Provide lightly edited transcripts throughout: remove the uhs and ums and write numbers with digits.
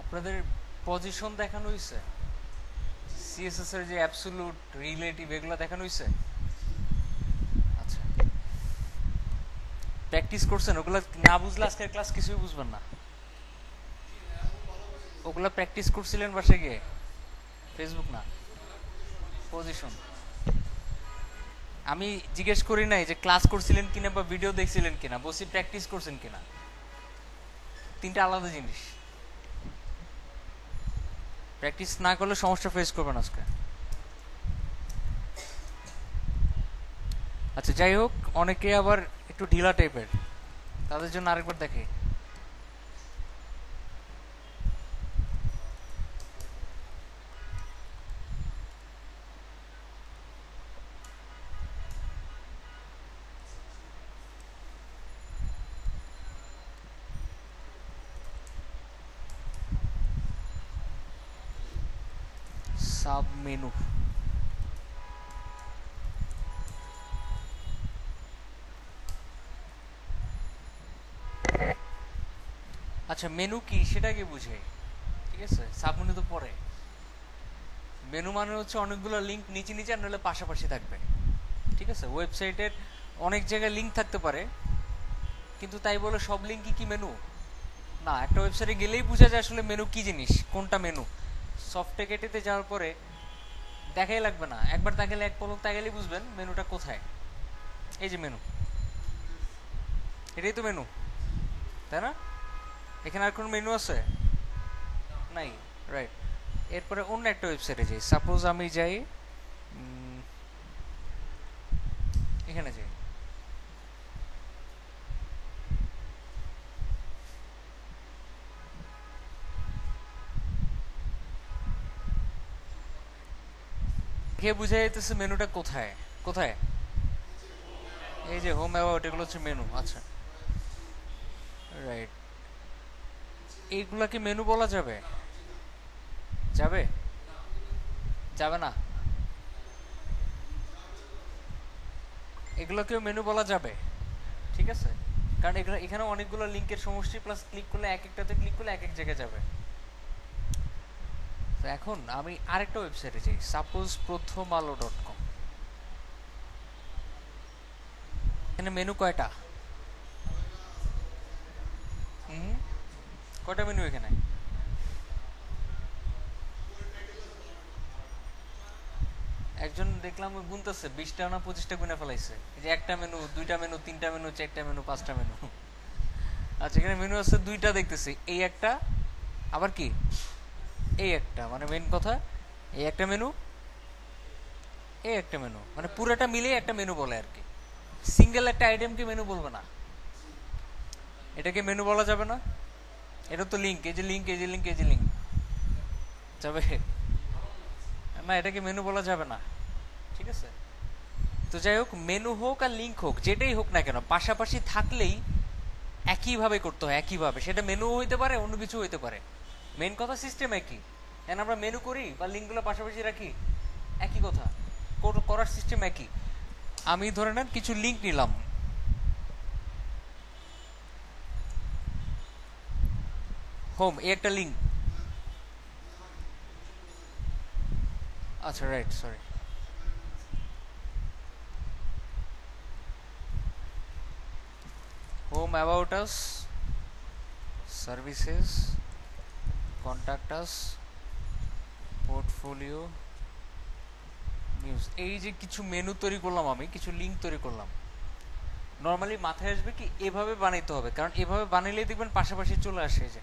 আপনাদের পজিশন দেখানো হয়েছে, সিএসএস এর যে অ্যাবসলিউট রিলেটিভ এগুলো দেখানো হয়েছে। আচ্ছা, প্র্যাকটিস করছেন? ওগুলো না বুঝলে আজকের ক্লাস কিছুই বুঝবেন না। ওগুলো প্র্যাকটিস করছিলেন বাসায় গিয়ে? ফেসবুক না, পজিশন। আমি জিজ্ঞেস করি নাই যে ক্লাস করছিলেন কিনা বা ভিডিও দেখছিলেন কিনা, বলছি প্র্যাকটিস করছেন কিনা। তিনটা আলাদা জিনিস। প্র্যাকটিস না করলে সমস্যা ফেস করবেন আজকে। আচ্ছা, যাই হোক, অনেকে আবার একটু ঢিলা টাইপের, তাদের জন্য আরেকবার দেখে। Sub menu. আচ্ছা, মেনু কি সেটা কি বুঝে? ঠিক আছে, সাব মেনু তো পরে। মেনু মানে হচ্ছে অনেকগুলো লিঙ্ক নিচে নিচে আর নাহলে পাশাপাশি থাকবে। ঠিক আছে, ওয়েবসাইটের অনেক জায়গায় লিঙ্ক থাকতে পারে, কিন্তু তাই বলে সব লিঙ্কই কি মেনু না। একটা ওয়েবসাইটে গেলেই বোঝা যায় আসলে মেনু কি জিনিস, কোনটা মেনু। সফটটেকেটিতে যাওয়ার পরে দেখাই লাগবে না, একবার তাকালে, এক পলক তাকালেই বুঝবেন মেনুটা কোথায়। এই যে মেনু, এটাই তো মেনু, তাই না? এখানে আর কোনো মেনু আছে? নাই, রাইট। এরপরে অন্য একটা ওয়েবসাইটে যাই, সাপোজ আমি যাই এখানে যাই, কে বুঝে যাইতেছে মেনুটা কোথায় কোথায়। এই যে হোম অ্যাবাউট, এগুলো হচ্ছে মেনু। আচ্ছা, রাইট। এইগুলা কি মেনু বলা যাবে? যাবে? যাবে না? এগুলোকেও মেনু বলা যাবে, ঠিক আছে, কারণ এখানে এখানে অনেকগুলো লিঙ্কের সমষ্টি, প্লাস ক্লিক করলে এক একটাতে ক্লিক করলে এক এক জায়গায় যাবে। তো এখন আমি আরেকটা ওয়েবসাইটে যাই, সাপোজ প্রথম আলো .com। এখানে মেনু কয়টা? হুম, কয়টা মেনু এখানে? একজন দেখলাম গুনতেছে 20টা না 25টা গুনে ফেলাইছে। এই যে একটা মেনু, দুইটা মেনু, তিনটা মেনু, চারটা মেনু, পাঁচটা মেনু। আচ্ছা, এখানে মেনু আছে দুইটা দেখতেছি, এই একটা, আবার কি এই একটা, মানে মেন কথা এই একটা মেনু, এই একটা মেনু, মানে পুরোটা মিলিয়ে একটা মেনু বলে আর কি। সিঙ্গেল একটা আইটেমকে মেনু বলবে না, এটাকে মেনু বলা যাবে না। এটা তো লিঙ্ক, এই যে লিঙ্ক, এই যে লিঙ্ক, এই যে লিঙ্ক, যাবে না, এটাকে মেনু বলা যাবে না। ঠিক আছে, তো যাই হোক, মেনু হোক আর লিঙ্ক হোক, যেটাই হোক না কেন, পাশাপাশি থাকলেই একইভাবে করতে হয়, একইভাবে। সেটা মেনু হইতে পারে, অন্য কিছু হইতে পারে, মেন কথা সিস্টেম একই। এখন আমরা মেনু করি বা লিঙ্কগুলো পাশাপাশি রাখি, একই কথা, করার সিস্টেম একই। আমি ধরে নেন কিছু লিঙ্ক নিলাম, হোম, এই একটা লিঙ্ক। আচ্ছা, right, sorry. Home, about us, services, contact us, portfolio, news. এই যে কিছু মেনু তৈরি করলাম, আমি কিছু লিঙ্ক তৈরি করলাম। নর্মালি মাথায় আসবে কি এভাবে বানাইতে হবে, কারণ এভাবে বানাইলেই দেখবেন পাশাপাশি চলে আসে, এই যে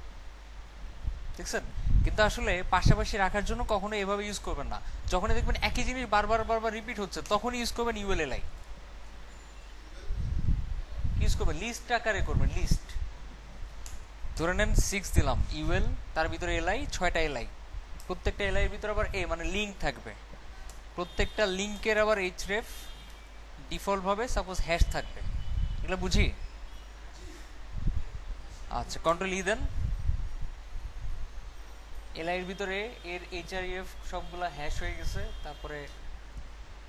দেখছেন। কিন্তু আসলে পাশাপাশি রাখার জন্য কখনো এভাবে ইউজ করবেন না। যখনই দেখবেন একই জিনিস বারবার বারবার রিপিট হচ্ছে, তখনই ইউজ করবেন ইউএলএলআই। ইউজ করবেন লিস্ট আকারে, করবেন লিস্ট। ধরে নেন 6 দিলাম ইউএল, তার ভিতরে এলআই, 6টা এলআই, প্রত্যেকটা এলআই এর ভিতরে আবার এ মানে লিঙ্ক থাকবে, প্রত্যেকটা লিঙ্কের আবার এইচরেফ ডিফল্ট ভাবে সাপোজ হ্যাশ থাকবে। এগুলো বুঝি? আচ্ছা, কন্ট্রোল ই দেন, এলআই এর ভিতরে এর এইচআরএফ সবগুলা হ্যাশ হয়ে গেছে। তারপরে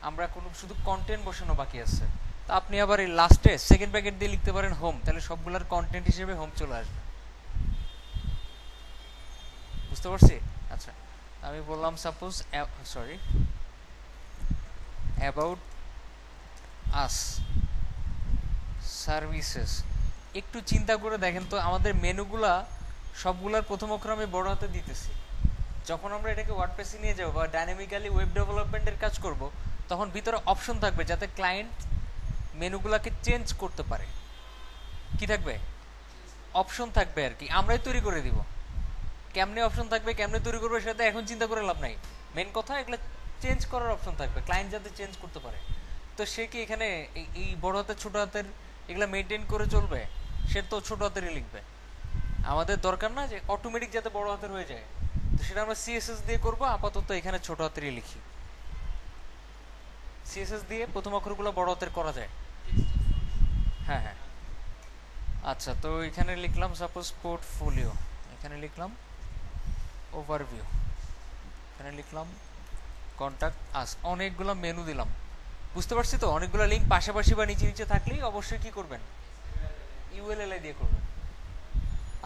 আমরা কোনো শুধু কন্টেন্ট বসানো বাকি আছে। তা আপনি আবার এই লাস্টে সেকেন্ড ব্র্যাকেট দিয়ে লিখতে পারেন হোম, তাহলে সবগুলার কন্টেন্ট হিসেবে হোম চলে আসবে। বুঝতে পারছি? আচ্ছা, আমি বললাম suppose sorry about us services. একটু চিন্তা করে দেখেন তো, আমাদের মেনুগুলা সবগুলার প্রথম অক্ষর আমি বড় হাতে দিতেছি। যখন আমরা এটাকে ওয়ার্ডপ্রেসে নিয়ে যাবো বা ডাইনামিক্যালি ওয়েব ডেভেলপমেন্টের কাজ করব, তখন ভিতরে অপশন থাকবে যাতে ক্লায়েন্ট মেনুগুলাকে চেঞ্জ করতে পারে। কি থাকবে? অপশন থাকবে আর কি, আমরাই তৈরি করে দিব। কেমনে অপশন থাকবে, কেমনে তৈরি করবে সেটা এখন চিন্তা করে লাভ নাই। মেন কথা এগুলো চেঞ্জ করার অপশন থাকবে, ক্লায়েন্ট যাতে চেঞ্জ করতে পারে। তো সে কি এখানে এই বড় হাতের ছোট হাতের এগুলা মেনটেন করে চলবে? সে তো ছোট হাতেরই লিখবে। আমাদের দরকার না যে অটোমেটিক যাতে বড় হাতের হয়ে যায়, তো সেটা আমরা সিএসএস দিয়ে করবো। আপাতত এখানে ছোট হাতেরই লিখি, সিএসএস দিয়ে প্রথম অক্ষরগুলো বড় হাতের করা যায়। হ্যাঁ হ্যাঁ, আচ্ছা। তো এখানে লিখলাম সাপোজ পোর্টফোলিও, এখানে লিখলাম ওভারভিউ, এখানে লিখলাম কন্টাক্ট আস। অনেকগুলো মেনু দিলাম, বুঝতে পারছি তো? অনেকগুলো লিঙ্ক পাশাপাশি বা নিচে নিচে থাকলেই অবশ্যই কি করবেন? ইউএলএলআই দিয়ে করবেন।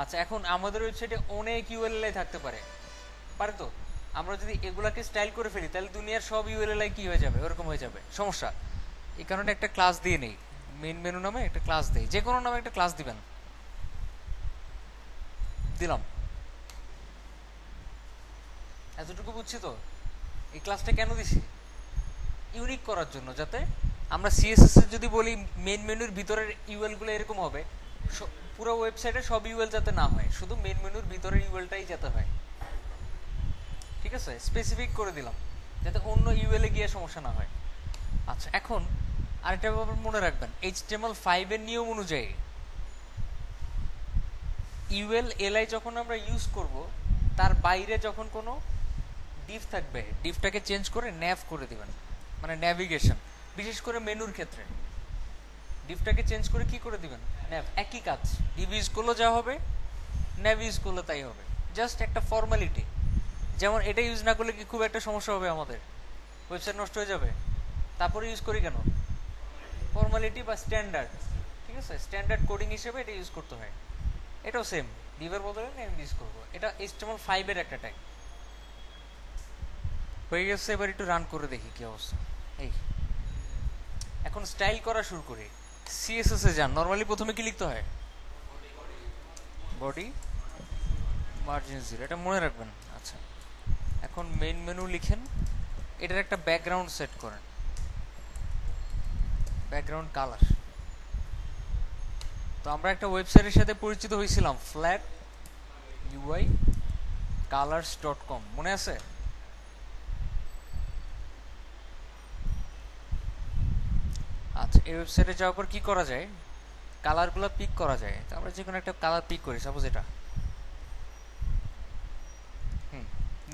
আচ্ছা, এখন আমাদের ওয়েবসাইটে অনেক ইউএলএলআই থাকতে পারে, পারে তো? আমরা যদি এগুলাকে স্টাইল করে ফেলি তাহলে দুনিয়ার সব ইউএলএলআই কি হয়ে যাবে? ওরকম হয়ে যাবে, সমস্যা। এই কারণে একটা ক্লাস দিয়ে নেই, মেইন মেনু নামে একটা ক্লাস দেই, যে কোনো নামে একটা ক্লাস দিবেন। দিলাম, এতটুকু বুঝছি তো? এই ক্লাসটা কেন দিছি? ইউনিক করার জন্য, যাতে আমরা সিএসএস এর যদি বলি মেইন মেনুর ভিতরের ইউএল গুলো এরকম হবে, পুরো ওয়েবসাইটে সব ইউএল যাতে না হয়, শুধু মেইন মেনুর ভিতরের ইউএলটাই যাতে হয়। ঠিক আছে, স্পেসিফিক করে দিলাম যাতে অন্য ইউএল এ গিয়ে সমস্যা না হয়। আচ্ছা, এখন আরেকটা ব্যাপার মনে রাখবেন, HTML5 এর নিয়ম অনুযায়ী ইউএলএলআই যখন আমরা ইউজ করব, তার বাইরে যখন কোনো ডিভ থাকবে, ডিভটাকে চেঞ্জ করে ন্যাভ করে দিবেন, মানে ন্যাভিগেশন। বিশেষ করে মেনুর ক্ষেত্রে ডিভটাকে চেঞ্জ করে কি করে দিবেন? ন্যাভ। একই কাজ, ডিভ ইউজ করলে যা হবে, ন্যাভ ইউজ করলে তাই হবে। জাস্ট একটা ফর্মালিটি। যেমন এটা ইউজ না করলে কি খুব একটা সমস্যা হবে? আমাদের ওয়েবসাইট নষ্ট হয়ে যাবে। তারপরে ইউজ করি কেন? ফর্মালিটি বা স্ট্যান্ডার্ড। ঠিক আছে, স্ট্যান্ডার্ড কোডিং হিসেবে এটা ইউজ করতে হয়। এটাও সেম, ডিভের বদলে ন্যাভ ইউজ করবো। এটা HTML5 এর একটা ট্যাগ হয়ে গেছে। এবার একটু রান করে দেখি কি অবস্থা। এই এখন স্টাইল করা শুরু করি। সিএসএস এ যান, নরমালি প্রথমে কি লিখতে হয়? বডি মার্জিন 0, এটা মনে রাখবেন। আচ্ছা, এখন মেইন মেনু লিখেন, এটার একটা ব্যাকগ্রাউন্ড সেট করেন, ব্যাকগ্রাউন্ড কালার। তো আমরা একটা ওয়েবসাইটের সাথে পরিচিত হয়েছিলাম, ফ্ল্যাট ইউআই কালার্স.com, মনে আছে? আচ্ছা, এই ওয়েবসাইটে যাওয়ার পর কি করা যায়? কালারগুলো পিক করা যায়। তো আমরা যে কোনো একটা কালার পিক করি, সাপোজ এটা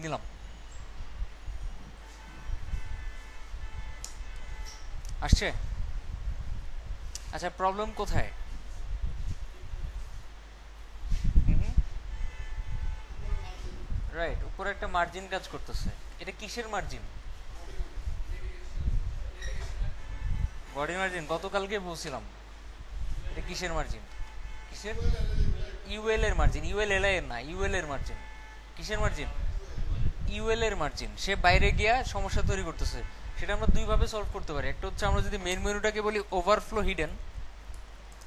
নিলাম। আসছে? আচ্ছা, প্রবলেম কোথায়? রাইট, উপরে একটা মার্জিন কাজ করতেছে। এটা কিসের মার্জিন? Body margin. গতকালকে বলছিলাম এটা কিসের মার্জিন? কিসের? ইউএল এর মার্জিন, ইউএলএলআই এর না, ইউএল এর মার্জিন। কিসের মার্জিন? ইউএল এর মার্জিন। সে বাইরে গিয়া সমস্যা তৈরি করতেছে। সেটা আমরা দুই ভাবে সলভ করতে পারি। একটা হচ্ছে আমরা যদি মেইন মেনুটাকে বলি ওভারফ্লো হিডেন,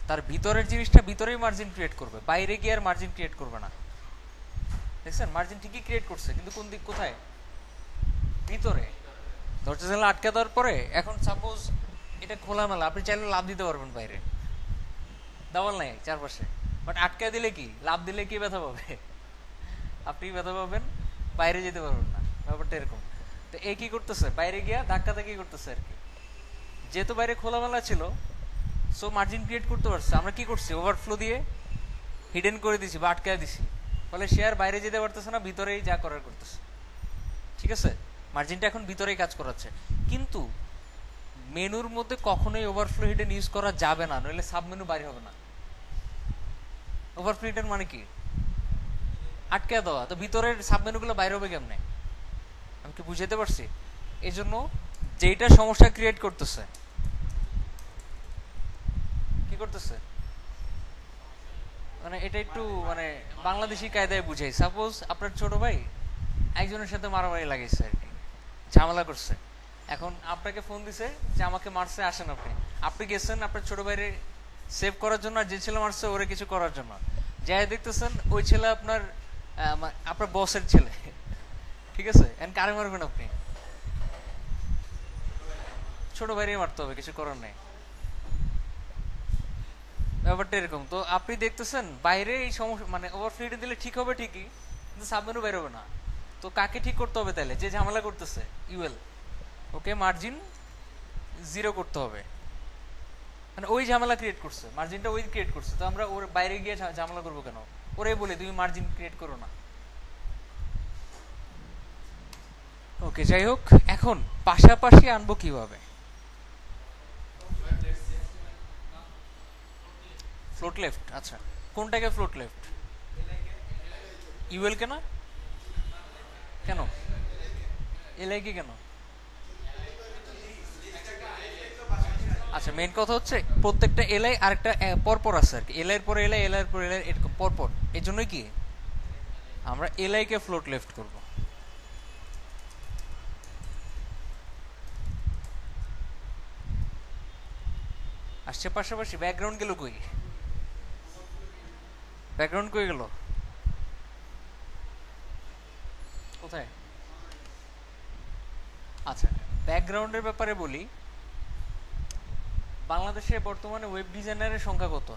তার ভিতরের জিনিসটা ভিতরেই মার্জিন ক্রিয়েট করবে, বাইরে গিয়ে আর মার্জিন ক্রিয়েট করবে না। দেখছেন, মার্জিন ঠিকই ক্রিয়েট করছে, কিন্তু কোন দিক, কোথায়? ভিতরে। দরজা জানলা আটকে দেওয়ার পরে এখন সাপোজ এটা খোলামেলা, আপনি চাইলে লাভ দিতে পারবেন বাইরে, দেওয়াল নাই চারপাশে, বাট আটকে দিলে কি লাভ দিলে কি ব্যথা পাবে? আপনি ব্যথা পাবেন, বাইরে যেতে পারবেন না। ব্যাপারটা এরকম। তো এ কি করতেছে? বাইরে গিয়া ধাক্কা কি করতেছে আর কি। যেহেতু বাইরে খোলামেলা ছিল, সো মার্জিন ক্রিয়েট করতে পারছে। আমরা কি করছি? ওভারফ্লো দিয়ে হিডেন করে দিছি বা আটকায় দিছি, ফলে সে আর বাইরে যেতে পারতেছে না, ভিতরেই যা করার করতেছে। ঠিক আছে, মার্জিনটা এখন ভিতরেই কাজ করাচ্ছে। কিন্তু মেনুর মধ্যে কখনোই ওভারফ্লো হিডেন ইউজ করা যাবে না, নইলে সাব মেনু বাইরে হবে না। ওভারফ্লো হিডেন মানে কি? আটকে দেওয়া। তো ভিতরের সাব মেনুগুলো বাইরে হবে কেমনে? আমি কি বুঝাতে পারছি? এই জন্য যেটা সমস্যা ক্রিয়েট করতেছে, কি করতেছে? মানে এটা একটু মানে বাংলাদেশি কায়দায় বুঝাই। সাপোজ আপনার ছোট ভাই একজনের সাথে মারামারি লাগিয়েছে আর কি, ঝামেলা করছে। এখন আপনাকে ফোন দিছে যে আমাকে মারছে, আসেন আপনি। আপনি গেছেন আপনার ছোট ভাইরে সেভ করার জন্য, আর যে ছেলে মারছে ওরে কিছু করার জন্য। যাই দেখতেছেন ওই ছেলে আপনার আপনার বসের ছেলে, ঠিক আছে? এখন কারে মারবেন আপনি? ছোট ভাইরে মারতে হবে, কিছু করার নেই। ব্যাপারটা এরকম। তো আপনি দেখতেছেন বাইরে এই সমস্যা মানে ওভারফ্লো দিলে ঠিক হবে ঠিকই, কিন্তু সাবমেনু বেরোবে না। তো কাকে ঠিক করতে হবে তাহলে? যে ঝামেলা করতেছে ইউএল, ওকে মার্জিন 0 করতে হবে। মানে ওই ঝামেলা ক্রিয়েট করছে, মার্জিনটা ওই ক্রিয়েট করছে, তো আমরা ওর বাইরে গিয়ে ঝামেলা করবো কেন? ওরে বলে তুমি মার্জিন ক্রিয়েট করো না। ওকে, যাই হোক, এখন পাশাপাশি আনবো কিভাবে? ফ্লোট লেফট, আচ্ছা কোনটাকে ফ্লোট লেফট? ইউএল কেন? কেন এলআই কি কেন? আচ্ছা, মেইন কথা হচ্ছে প্রত্যেকটা এলআই আরেকটা পরপর আছে আর কি, এলআই এর পরে এলআই, এলআই এর পরে এলআই, এরকম পরপর। এই জন্যই কি আমরা এলআই কে ফ্লোট লেফট করব। আসছে পাশাপাশি। ব্যাকগ্রাউন্ড গেল কই? ব্যাকগ্রাউন্ড কই গেল? কোথায়? আচ্ছা, ব্যাকগ্রাউন্ডের ব্যাপারে বলি। বাংলাদেশে বর্তমানে ওয়েব ডিজাইনারের সংখ্যা কত?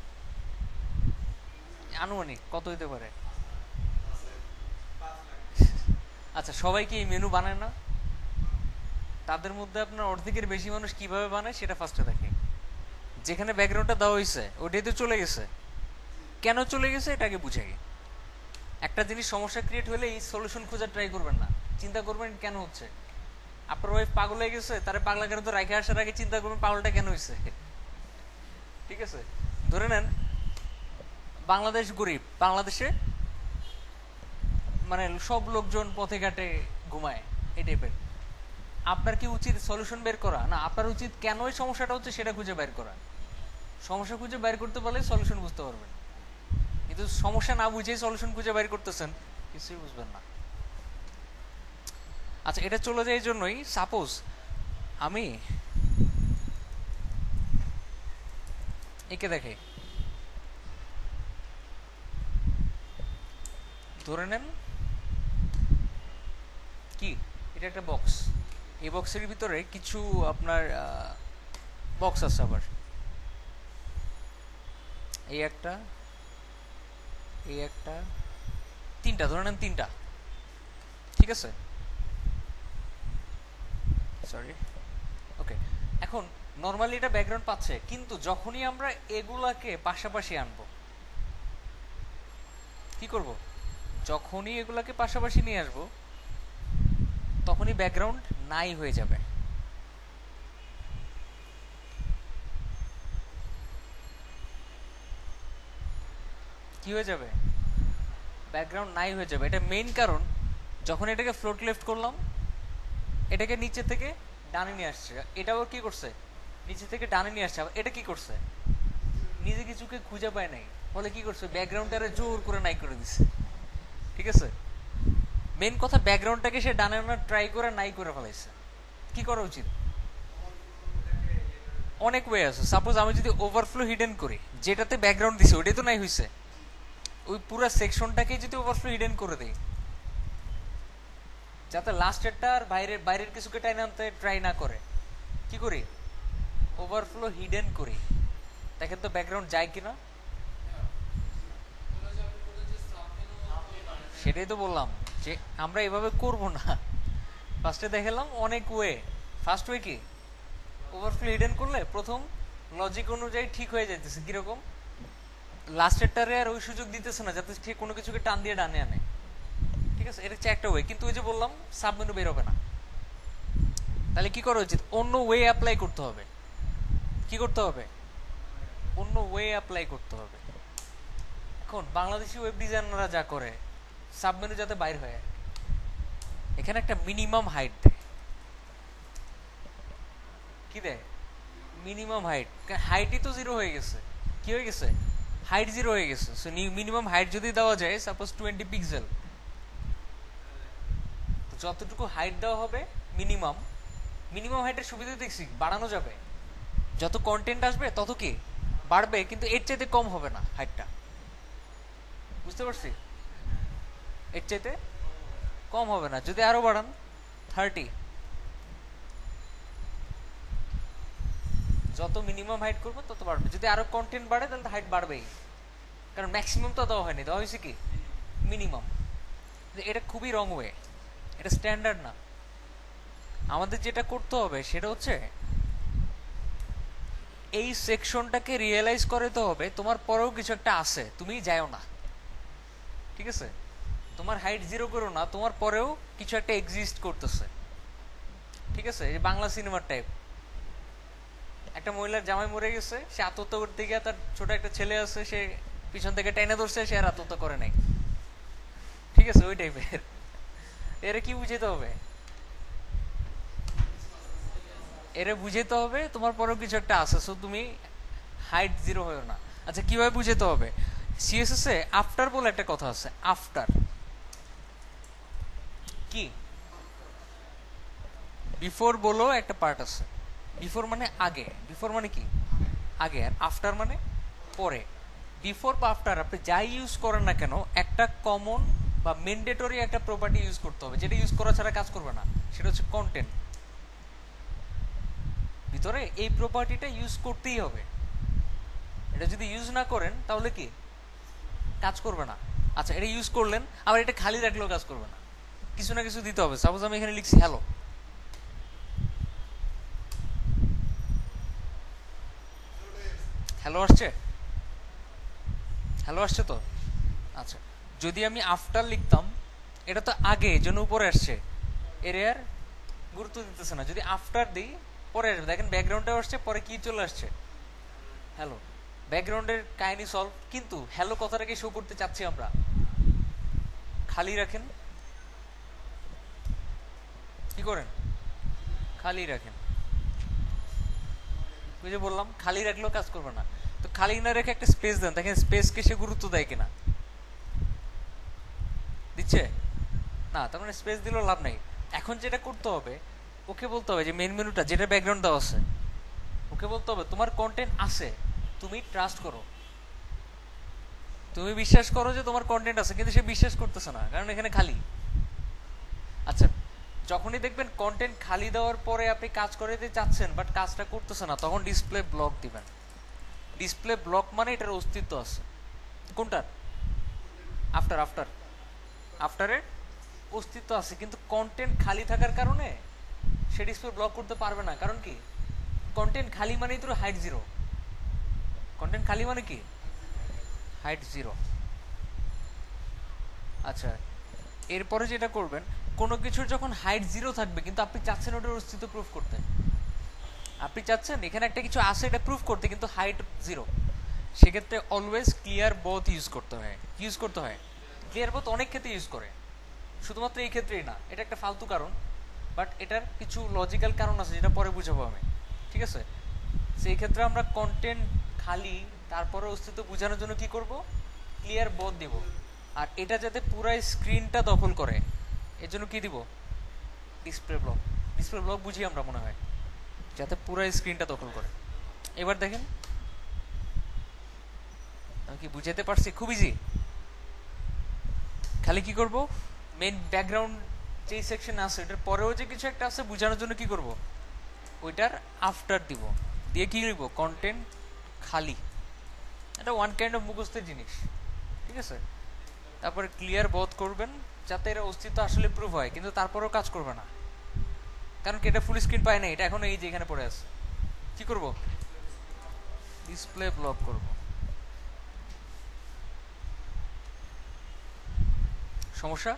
আনুমানিক কত হইতে পারে? আচ্ছা, সবাই কি এই মেনু বানায় না? তাদের মধ্যে আপনার অর্ধেকের বেশি মানুষ কিভাবে বানায় সেটা ফার্স্টে দেখে। যেখানে ব্যাকগ্রাউন্ডটা দেওয়া হয়েছে ওটাই তো চলে গেছে। কেন চলে গেছে এটাকে বুঝাই। একটা জিনিস সমস্যা ক্রিয়েট হলে এই সলিউশন খোঁজার ট্রাই করবেন না, চিন্তা করবেন কেন হচ্ছে। আপনার ওয়াইফ পাগল হয়ে গেছে, তারা পাগলা কেন তো রাখে আসার আগে চিন্তা করবেন পাগলটা কেন হয়েছে। ঠিক আছে, ধরে নেন বাংলাদেশ গরিব, বাংলাদেশে মানে সব লোকজন পথে ঘাটে ঘুমায়, এই টাইপের। আপনার কি উচিত সলিউশন বের করা? না, আপনার উচিত কেন এই সমস্যাটা হচ্ছে সেটা খুঁজে বের করা। সমস্যা খুঁজে বের করতে পারলে সলিউশন বুঝতে পারবেন, কিন্তু সমস্যা না বুঝেই সলিউশন খুঁজে বের করতেছেন, কিছুই বুঝবেন না। আচ্ছা, এটা চলে যায় এই জন্যই, সাপোজ আমি একে দেখে, ধরে নেন কি এটা একটা বক্স, এই বক্সের ভিতরে কিছু আপনার বক্স আছে, আবার এই একটা, এই একটা, তিনটা, ধরে নেন তিনটা, ঠিক আছে? সরি, ওকে। এখন নর্মালি এটা ব্যাকগ্রাউন্ড পাচ্ছে, কিন্তু যখনই আমরা এগুলাকে পাশাপাশি আনবো, কি করব? যখনই এগুলাকে পাশাপাশি নিয়ে আসবো তখনই ব্যাকগ্রাউন্ড নাই হয়ে যাবে। কি হয়ে যাবে? ব্যাকগ্রাউন্ড নাই হয়ে যাবে। এটা মেইন কারণ, যখন এটাকে ফ্লোট লেফট করলাম এটাকে নিচে থেকে ডানে নিয়ে আসছে, এটাও কি করছে? নিচে থেকে ডানে নিয়ে আসছে। এটা কি করছে? নিজে কিছুকে খুঁজে পায় নাই, ফলে কি করছে? ব্যাকগ্রাউন্ডটারে জোর করে নাই করে দিচ্ছে। ঠিক আছে, মেইন কথা ব্যাকগ্রাউন্ডটাকে সে ডানে আনার ট্রাই করে নাই করে ফেলাইছে। কি করা উচিত? অনেক ওয়ে আছে। সাপোজ আমি যদি ওভারফ্লো হিডেন করি, যেটাতে ব্যাকগ্রাউন্ড দিছে ওটাই তো নাই হইছে, ওই পুরো সেকশনটাকে যদি ওভারফ্লো হিডেন করে দেই, যাতে লাস্টেরটা আর বাইরের বাইরের কিছুকে টাইনে আনতে ট্রাই না করে, কি করি? ওভারফ্লো হিডেন করি। দেখেন তো ব্যাকগ্রাউন্ড যায় কিনা। সেটাই তো বললাম যে আমরা এভাবে করব না। ফার্স্টে দেখালাম অনেক ওয়ে। ফার্স্ট ওয়ে কি? ওভারফ্লো হিডেন করলে প্রথম লজিক অনুযায়ী ঠিক হয়ে যাইতেছে, কিরকম? লাস্টেরটারে আর ওই সুযোগ দিতেছে না যাতে ঠিক কোনো কিছুকে টান দিয়ে ডানে আনে। ঠিক আছে, এটা হচ্ছে একটা ওয়ে, কিন্তু ওই যে বললাম সাবমেনু বের হবে না। তাহলে কি করা উচিত? অন্য ওয়ে অ্যাপ্লাই করতে হবে। কি করতে হবে? অন্য ওয়ে অ্যাপ্লাই করতে হবে। এখন বাংলাদেশি ওয়েব ডিজাইনাররা যা করে, সাবমেনু যাতে বাইর হয়, এখানে একটা মিনিমাম হাইট দেয়। কি দেয়? Minimum height. হাইটই তো 0 হয়ে গেছে। কি হয়ে গেছে? হাইট 0 হয়ে গেছে। সো মিনিমাম হাইট যদি দেওয়া যায় সাপোজ 20 পিক্সেল, তো যতটুকু হাইট দেওয়া হবে মিনিমাম হাইটের সুবিধা দেখছি বাড়ানো যাবে, যত কন্টেন্ট আসবে তত কি বাড়বে, কিন্তু এর চাইতে কম হবে না হাইটটা। বুঝতে পারছি? এর চাইতে কম হবে না। যদি আরো বাড়ান 30, যত মিনিমাম হাইট করবো তত বাড়বে। যদি আরো কন্টেন্ট বাড়ে তাহলে হাইট বাড়বেই, কারণ ম্যাক্সিমাম তো দেওয়া হয়নি, দেওয়া হয়েছে কি মিনিমাম। এটা খুবই রং ওয়ে, এটা স্ট্যান্ডার্ড না। আমাদের যেটা করতে হবে সেটা হচ্ছে এই সেকশনটাকে রিয়েলাইজ করতে হবে তোমার পরেও কিছু একটা আছে, তুমি যাও না, ঠিক আছে? তোমার হাইট 0 করো না, তোমার পরেও কিছু একটা এক্সিস্ট করতেছে, ঠিক আছে? এই বাংলা সিনেমার টাইপ, একটা মহিলার জামাই মরে গেছে, সে আত্মহত্যা করতে গিয়ে তার ছোট একটা ছেলে আছে, সে পিছন থেকে টেনে ধরছে, সে আর আত্মহত্যা করে নাই, ঠিক আছে? ওই টাইপের। এরা কি বুঝাইতে হবে? এরা বুঝাইতে হবে তোমার পরেও কিছু একটা আছে, সো তুমি হাইট 0 হয়েও না। আচ্ছা, কিভাবে বুঝাইতে হবে? সিএসএস এ আফটার বলে একটা কথা আছে। আফটার কি? বিফোর বলো একটা পার্ট আছে। বিফোর মানে আগে, বিফোর মানে কি আগে, আর আফটার মানে পরে। বিফোর বা আফটার আপনি যাই ইউজ করেন না কেন, একটা কমন বা ম্যান্ডেটরি একটা প্রপার্টি ইউজ করতে হবে, যেটা ইউজ করা ছাড়া কাজ করবে না, সেটা হচ্ছে কন্টেন্ট। ভিতরে এই প্রপার্টিটা ইউজ করতেই হবে, এটা যদি ইউজ না করেন তাহলে কি কাজ করবে না। আচ্ছা, এটা ইউজ করলেন, আবার এটা খালি রাখলেও কাজ করবে না, কিছু না কিছু দিতে হবে। সাপোজ আমি এখানে লিখছি হ্যালো, হ্যালো আসছে, হ্যালো আসছে তো? আচ্ছা, যদি আমি আফটার লিখতাম, এটা তো আগে জন্য উপরে আসছে, এর আর গুরুত্ব দিতেছে না। যদি আফটার দিই পরে আসবে, দেখেন ব্যাকগ্রাউন্ডে আসছে, পরে কি চলে আসছে হ্যালো, ব্যাকগ্রাউন্ডের কাহিনী সলভ। কিন্তু হ্যালো কথাটাকে শো করতে চাচ্ছি আমরা, খালি রাখেন, কি করেন খালি রাখেন, বুঝে বললাম খালি রাখলেও কাজ করবে না। তো খালি না রেখে একটা স্পেস দেন, দেখেন স্পেসকে সে গুরুত্ব দেয় কিনা, দিচ্ছে না, তার মানে স্পেস দিলেও লাভ নাই। এখন যেটা করতে হবে, ওকে বলতে হবে যে মেন মেনুটা যেটা ব্যাকগ্রাউন্ড দেওয়া আছে, ওকে বলতে হবে তোমার কন্টেন্ট আছে, তুমি ট্রাস্ট করো, তুমি বিশ্বাস করো যে তোমার কন্টেন্ট আছে, কিন্তু সে বিশ্বাস করতেছে না, কারণ এখানে খালি। আচ্ছা, যখনই দেখবেন কন্টেন্ট খালি দেওয়ার পরে আপনি কাজ করে দিতে চাচ্ছেন বাট কাজটা করতেছে না, তখন ডিসপ্লে ব্লক দিবেন। ডিসপ্লে ব্লক মানে এটার অস্তিত্ব আছে। কোনটার? আফটার, আফটার, আফটারের অস্তিত্ব আছে, কিন্তু কন্টেন্ট খালি থাকার কারণে সে ডিসপ্লে ব্লক করতে পারবে না। কারণ কি, কন্টেন্ট খালি মানেই তো হাইট 0। কন্টেন্ট খালি মানে কি হাইট 0। আচ্ছা, এরপরে যেটা করবেন, কোনো কিছুর যখন হাইট 0 থাকবে কিন্তু আপনি চাচ্ছেন ওটার অস্তিত্ব প্রুফ করতে, আপনি চাচ্ছেন এখানে একটা কিছু আছে এটা প্রুফ করতে, কিন্তু হাইট 0, সেক্ষেত্রে অলওয়েজ ক্লিয়ার বোথ ইউজ করতে হয়। ইউজ করতে হয় ক্লিয়ার বোথ, অনেক ক্ষেত্রে ইউজ করে, শুধুমাত্র এই ক্ষেত্রেই না। এটা একটা ফালতু কারণ, বাট এটার কিছু লজিক্যাল কারণ আছে যেটা পরে বুঝাবো আমি, ঠিক আছে? সেই ক্ষেত্রে আমরা কন্টেন্ট খালি তারপরে অস্তিত্ব বোঝানোর জন্য কি করব, ক্লিয়ার বোথ দিব। আর এটা যাতে পুরো স্ক্রিনটা দখল করে এর জন্য কি দিব, ডিসপ্লে ব্লক। ডিসপ্লে ব্লক বুঝি আমরা মনে হয়, যাতে পুরো স্ক্রিনটা দখল করে। এবার দেখেন আমি কি বুঝাতে পারছি? খুব ইজি। খালি কি করব, মেইন ব্যাকগ্রাউন্ড যে সেকশন আছে এটার পরেও যে কিছু একটা আছে বোঝানোর জন্য কি করব, ওইটার আফটার দিব, দিয়ে কি লিখব, কন্টেন্ট খালি। এটা ওয়ান কাইন্ড অফ মুখস্থের জিনিস, ঠিক আছে? তারপরে ক্লিয়ার বোথ করবেন যাতে এর অস্তিত্ব আসলে প্রুফ হয়, কিন্তু তারপরেও কাজ করবে না, কারণ কি এটা ফুল স্ক্রিন পায় না, এটা এখন এই যে এখানে পড়ে আছে। কি করব, ডিসপ্লে ব্লক করব। সমস্যা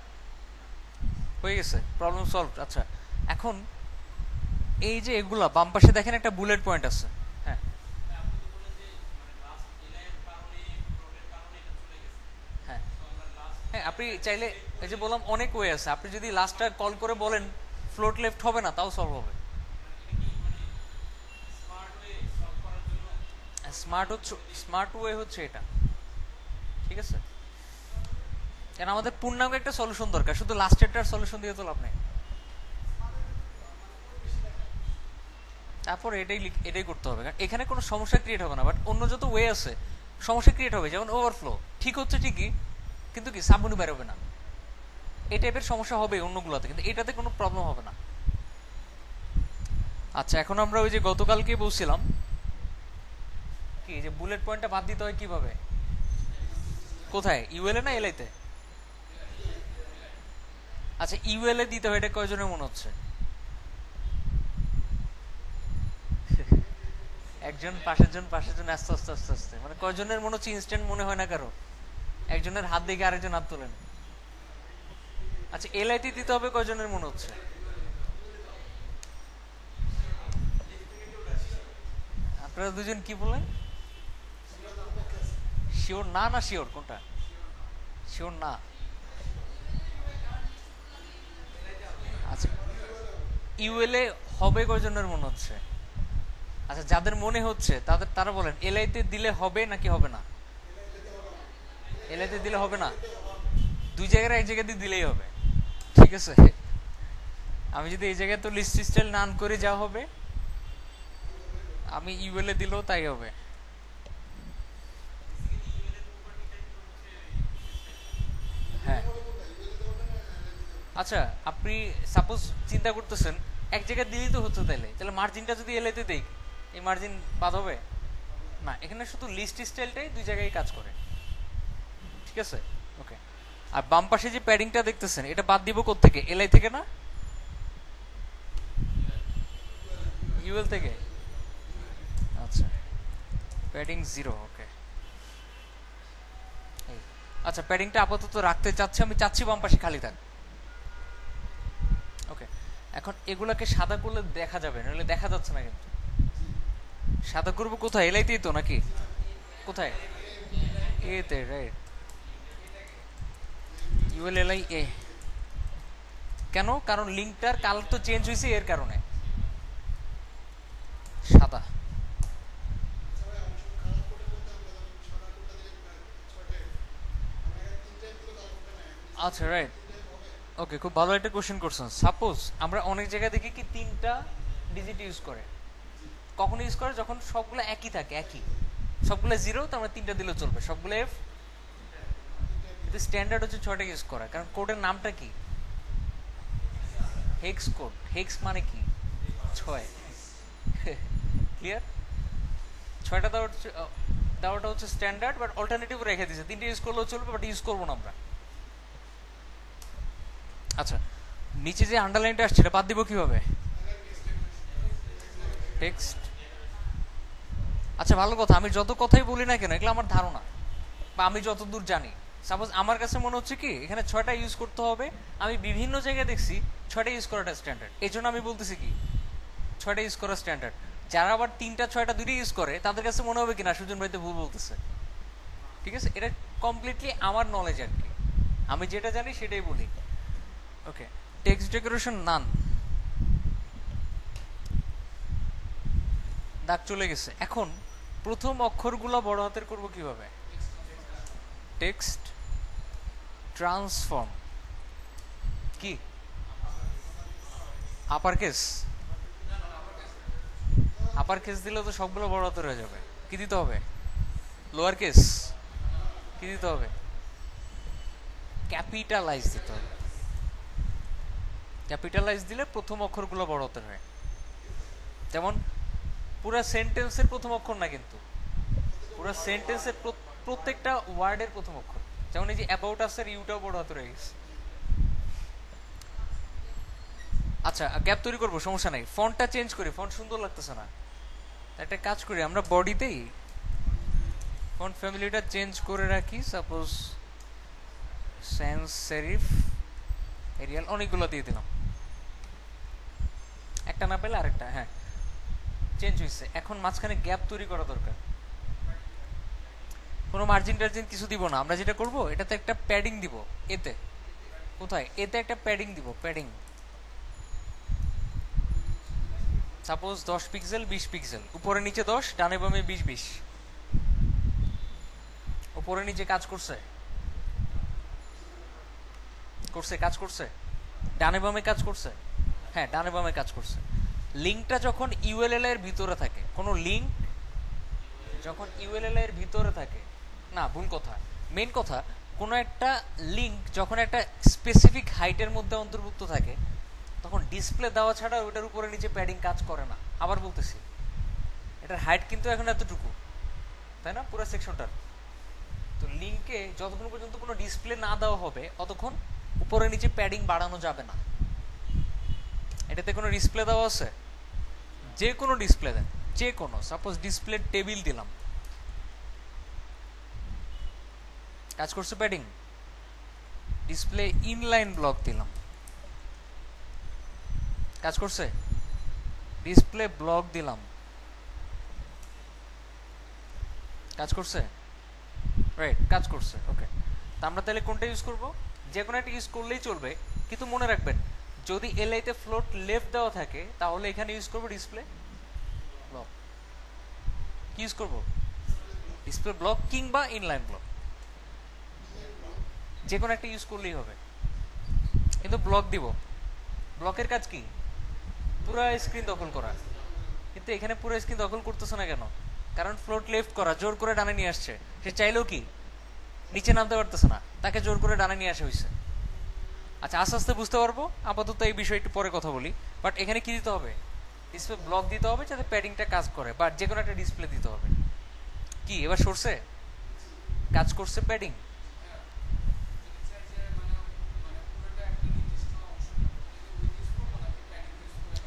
হয়ে গেছে, প্রবলেম সলভ। আচ্ছা, এখন এই যে এগুলা বাম পাশে দেখেন একটা বুলেট পয়েন্ট আছে, হ্যাঁ হ্যাঁ হ্যাঁ, আপনি চাইলে এই যে বললাম অনেক ওয়ে আছে, আপনি যদি লাস্টটা কল করে বলেন ফ্লোট লেফট হবে না, তাও সলভ হবে। স্মার্ট হচ্ছে, স্মার্ট ওয়ে হচ্ছে এটা, ঠিক আছে, কারণ আমাদের পূর্ণাঙ্গ একটা সলিউশন দরকার, শুধু লাস্টেরটার সলিউশন দিয়ে তো লাভ নেই। তারপর এটাই করতে হবে, কারণ এখানে কোনো সমস্যা ক্রিয়েট হবে না, বাট অন্য যত ওয়ে আছে সমস্যা ক্রিয়েট হবে, যেমন ওভারফ্লো ঠিক হচ্ছে ঠিকই, কিন্তু কি সাবমেনু বেরোবে না, এই টাইপের সমস্যা হবে অন্যগুলোতে, কিন্তু এটাতে কোনো প্রবলেম হবে না। আচ্ছা, এখন আমরা ওই যে গতকালকে বলছিলাম কি যে বুলেট পয়েন্টটা বাদ দিতে হয় কিভাবে, কোথায়, ইউএল এ না এলআই তে? আচ্ছা, ইউএল এ দিতে হয়, এটা কয়জনের মনে হচ্ছে? একজন পাশের জন আস্তে আস্তে আস্তে আস্তে, মানে কয়জনের মনে হচ্ছে ইনস্ট্যান্ট মনে হয় না কারো? একজনের হাত দেখে আরেকজন হাত তোলেন। আচ্ছা, এলআইটি দিতে হবে কয়জনের মনে হচ্ছে? আপনারা দুজন কি বললেন? শিওর না? না শিওর কোনটা? শিওর না? আচ্ছা, ইউএলএ হবে কয়জনের মনে হচ্ছে? আচ্ছা, যাদের মনে হচ্ছে তারা বলেন এলআইতে দিলে হবে নাকি হবে না? এলআইতে দিলে হবে না, দুই জায়গায় এক জায়গা দিয়ে দিলেই হবে, ঠিক আছে? আমি যদি এই জায়গায় তো লিস্ট স্টাইল নান করে যা হবে, আমি ইউএলএ দিলেও তাই হবে। হ্যাঁ, আচ্ছা, আপনি সাপোজ চিন্তা করতেছেন এক জায়গায় দিলেই তো হচ্ছে, তাহলে মার্জিনটা যদি এলআইতে দেই, এই মার্জিন বাদ হবে না, এখানে শুধু লিস্ট স্টাইলটাই দুই জায়গায় কাজ করে, ঠিক আছে? ওকে। আর বাম পাশে যে প্যাডিংটা দেখতেছেন, এটা বাদ দিব কোত্থেকে? এলআই থেকে না, ইউএল থেকে? আচ্ছা, প্যাডিং 0, ওকে। আচ্ছা, প্যাডিংটা আপাতত রাখতে চাচ্ছি, আমি চাচ্ছি বাম পাশে খালি থাক, ওকে। এখন এগুলাকে সাদা করলে দেখা যাবে, নাহলে দেখা যাচ্ছে না, কিন্তু সাদা করবো কোথায়? এলআইতেই তো নাকি? কোথায়? এতে, রাইট, ইউএল এলআই এ। কেন? কারণ লিঙ্কটার কালার তো চেঞ্জ হয়েছে, এর কারণে সাদা। আচ্ছা, রাইট, ওকে, খুব ভালো একটা কোশ্চেন করছেন। সাপোজ আমরা অনেক জায়গায় দেখি কি 3টা ডিজিট ইউজ করে, কখন ইউজ করে? যখন সবগুলো একই থাকে, একই, সবগুলো 0, তার মানে 3টা দিলেও চলবে, সবগুলো এফ। কিন্তু স্ট্যান্ডার্ড হচ্ছে 6টা ইউজ করা, কারণ কোডের নামটা কি? Hex code. হেক্স মানে কি? 6। ক্লিয়ার? 6টা দেওয়াটা হচ্ছে স্ট্যান্ডার্ড, বাট অল্টারনেটিভ রেখে দিয়েছে, 3টা ইউজ করলেও চলবে, বাট ইউজ করবো না আমরা। আচ্ছা, নিচে যে আন্ডারলাইনটা আসছে, এটা বাদ দিব কিভাবে? টেক্সট। আচ্ছা, ভালো কথা, আমি যত কথাই বলি না কেন, এগুলো আমার ধারণা বা আমি যতদূর জানি। সাপোজ আমার কাছে মনে হচ্ছে কি এখানে 6টা ইউজ করতে হবে, আমি বিভিন্ন জায়গায় দেখছি 6টা ইউজ করাটা স্ট্যান্ডার্ড, এই জন্য আমি বলতেছি কি 6টা ইউজ করা স্ট্যান্ডার্ড। যারা আবার 3টা 6টা 2টা ইউজ করে, তাদের কাছে মনে হবে কিনা সুজন ভাই তো ভুল বলতেছে, ঠিক আছে? এটা কমপ্লিটলি আমার নলেজ আর কি, আমি যেটা জানি সেটাই বলি, ওকে। টেক্সট ডেকোরেশন নান, দাগ চলে গেছে। এখন প্রথম অক্ষরগুলো বড় হাতের করব কিভাবে? টেক্সট ট্রান্সফর্ম, কি আপার কেস? আপার কেস দিলে তো সবগুলো বড় হাতের হয়ে যাবে, কি দিতে হবে? লোয়ার কেস, কি দিতে হবে? ক্যাপিটালাইজ দিতে হবে। ক্যাপিটালাইজ দিলে প্রথম অক্ষরগুলো বড় হাতের হয়, যেমন পুরো সেন্টেন্সের প্রথম অক্ষর না, কিন্তু পুরো সেন্টেন্সের প্রত্যেকটা ওয়ার্ডের প্রথম অক্ষর, যেমন এই যে অ্যাবাউট আস এর ইউটাও বড় হাতের হয়ে গেছে। আচ্ছা, গ্যাপ তৈরি করবো, সমস্যা নাই, ফন্টটা চেঞ্জ করি, ফন্ট সুন্দর লাগতেছে না, একটা কাজ করি আমরা, বডিতেই ফন্ট ফ্যামিলিটা চেঞ্জ করে রাখি, সাপোজ সেন্স সেরিফ এরিয়াল, অনেকগুলো দিয়ে দিলাম, একটা না পেলে আরেকটা, হ্যাঁ চেঞ্জ হয়েছে। এখন মাঝখানে গ্যাপ তৈরি করা দরকার, কোনো মার্জিন টার্জিন কিছু দিব না, আমরা যেটা করব এটাতে একটা প্যাডিং দিব, এতে, কোথায়? এতে একটা প্যাডিং দিব, প্যাডিং সাপোজ 10 পিক্সেল 20 পিক্সেল, উপরে নিচে 10, ডানে বামে 20 20, উপরে নিচে কাজ করছে করছে কাজ করছে ডানে বামে কাজ করছে? হ্যাঁ, ডানে বামে কাজ করছে। লিঙ্কটা যখন ইউএলএল এর ভিতরে থাকে, কোনো লিঙ্ক যখন ইউএলএল এর ভিতরে থাকে, না ভুল কথা, মেইন কথা, কোনো একটা লিঙ্ক যখন একটা স্পেসিফিক হাইটের মধ্যে অন্তর্ভুক্ত থাকে তখন ডিসপ্লে দেওয়া ছাড়া ওটার উপরে নিচে প্যাডিং কাজ করে না। আবার বলতেছি, এটার হাইট কিন্তু এখন এতটুকু, তাই না, পুরো সেকশনটার। তো লিঙ্কে যতক্ষণ পর্যন্ত কোনো ডিসপ্লে না দেওয়া হবে ততক্ষণ উপরে নিচে প্যাডিং বাড়ানো যাবে না। এটাতে কোনো ডিসপ্লে দেওয়া আছে? যে কোনো ডিসপ্লে দেন, যে কোনো, সাপোজ ডিসপ্লে টেবিল দিলাম, কাজ করছে প্যাডিং। ডিসপ্লে ইনলাইন ব্লক দিলাম, কাজ করছে। ডিসপ্লে ব্লক দিলাম, কাজ করছে, রাইট, কাজ করছে। ওকে, তা আমরা তাহলে কোনটা ইউজ করব? যে কোনো একটা ইউজ করলেই চলবে, কিন্তু মনে রাখবেন যদি এলআইতে ফ্লোট লেফট দেওয়া থাকে তাহলে এখানে ইউজ করব ডিসপ্লে ব্লক। কি ইউজ করব? ডিসপ্লে ব্লক কিংবা ইনলাইন ব্লক, যে কোনো একটা ইউজ করলেই হবে, কিন্তু ব্লক দিব। ব্লকের কাজ কি? পুরো স্ক্রিন দখল করা। কিন্তু এখানে পুরো স্ক্রিন দখল করতেছে না কেন? কারণ ফ্লোট লেফট করা, জোর করে ডানে নিয়ে আসছে। সে চাইলেও কি নিচে নামতে পারতেছে না, তাকে জোর করে ডানে নিয়ে আসা হয়েছে। আচ্ছা, আস্তে আস্তে বুঝতে পারবো, আপাতত এই বিষয়ে একটু পরে কথা বলি। বাট এখানে কি দিতে হবে? ডিসপ্লে ব্লক দিতে হবে যাতে প্যাডিংটা কাজ করে, বা যে কোনো একটা ডিসপ্লে দিতে হবে। কি এবার সরছে? কাজ করছে প্যাডিং?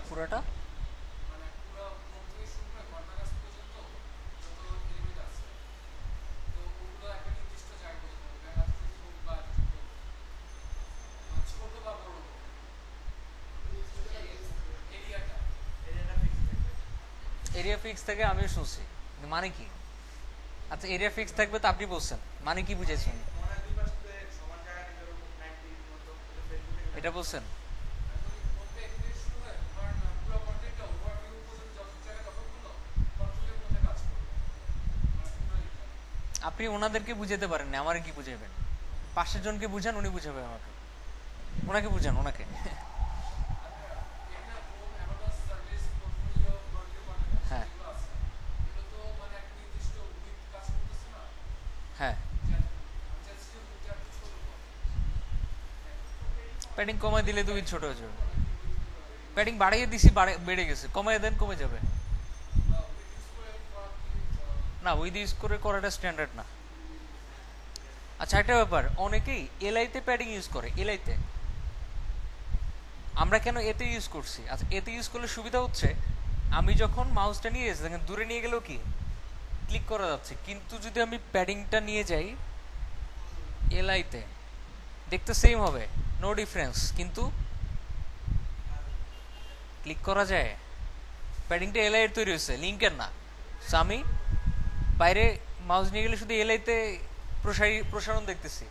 পুরাটা এরিয়া ফিক্স থেকে আমিও শুনছি, মানে কি? আচ্ছা, এরিয়া ফিক্স থাকবে তো আপনি বলছেন, মানে কি বুঝেছেন? এটা বলছেন? আপনি ওনাদেরকে বুঝাতে পারেন না, আমারে কি বুঝাবেন? 500 জনকে বুঝান, উনি বুঝাবে আমাকে। ওনাকে বুঝান, ওনাকে। হ্যাঁ হ্যাঁ, প্যাডিং কমাই দিলে তো ছোট হয়ে যাবে। প্যাডিং বাড়িয়ে দিছি, বেড়ে গেছে, কমাই দেন কমে যাবে। না, উইথ ইউজ করে করাটা স্ট্যান্ডার্ড না। আচ্ছা, একটা ব্যাপার, অনেকেই এলআইতে প্যাডিং ইউজ করে। এলআইতে আমরা কেন এতে ইউজ করছি? আচ্ছা, এতে ইউজ করলে সুবিধা হচ্ছে, আমি যখন মাউসটা নিয়ে যাচ্ছি, দেখেন দূরে নিয়ে গেলেও কি ক্লিক করা যাচ্ছে। কিন্তু যদি আমি প্যাডিংটা নিয়ে যাই এলআইতে, দেখতে সেম হবে, নো ডিফারেন্স, কিন্তু ক্লিক করা যায়। প্যাডিংটা এলআই এর তৈরি হয়েছে, লিঙ্কের না। আমি বাইরে মাউস নিয়ে গেলে শুধু এলআইতে প্রসারণ দেখতেছি,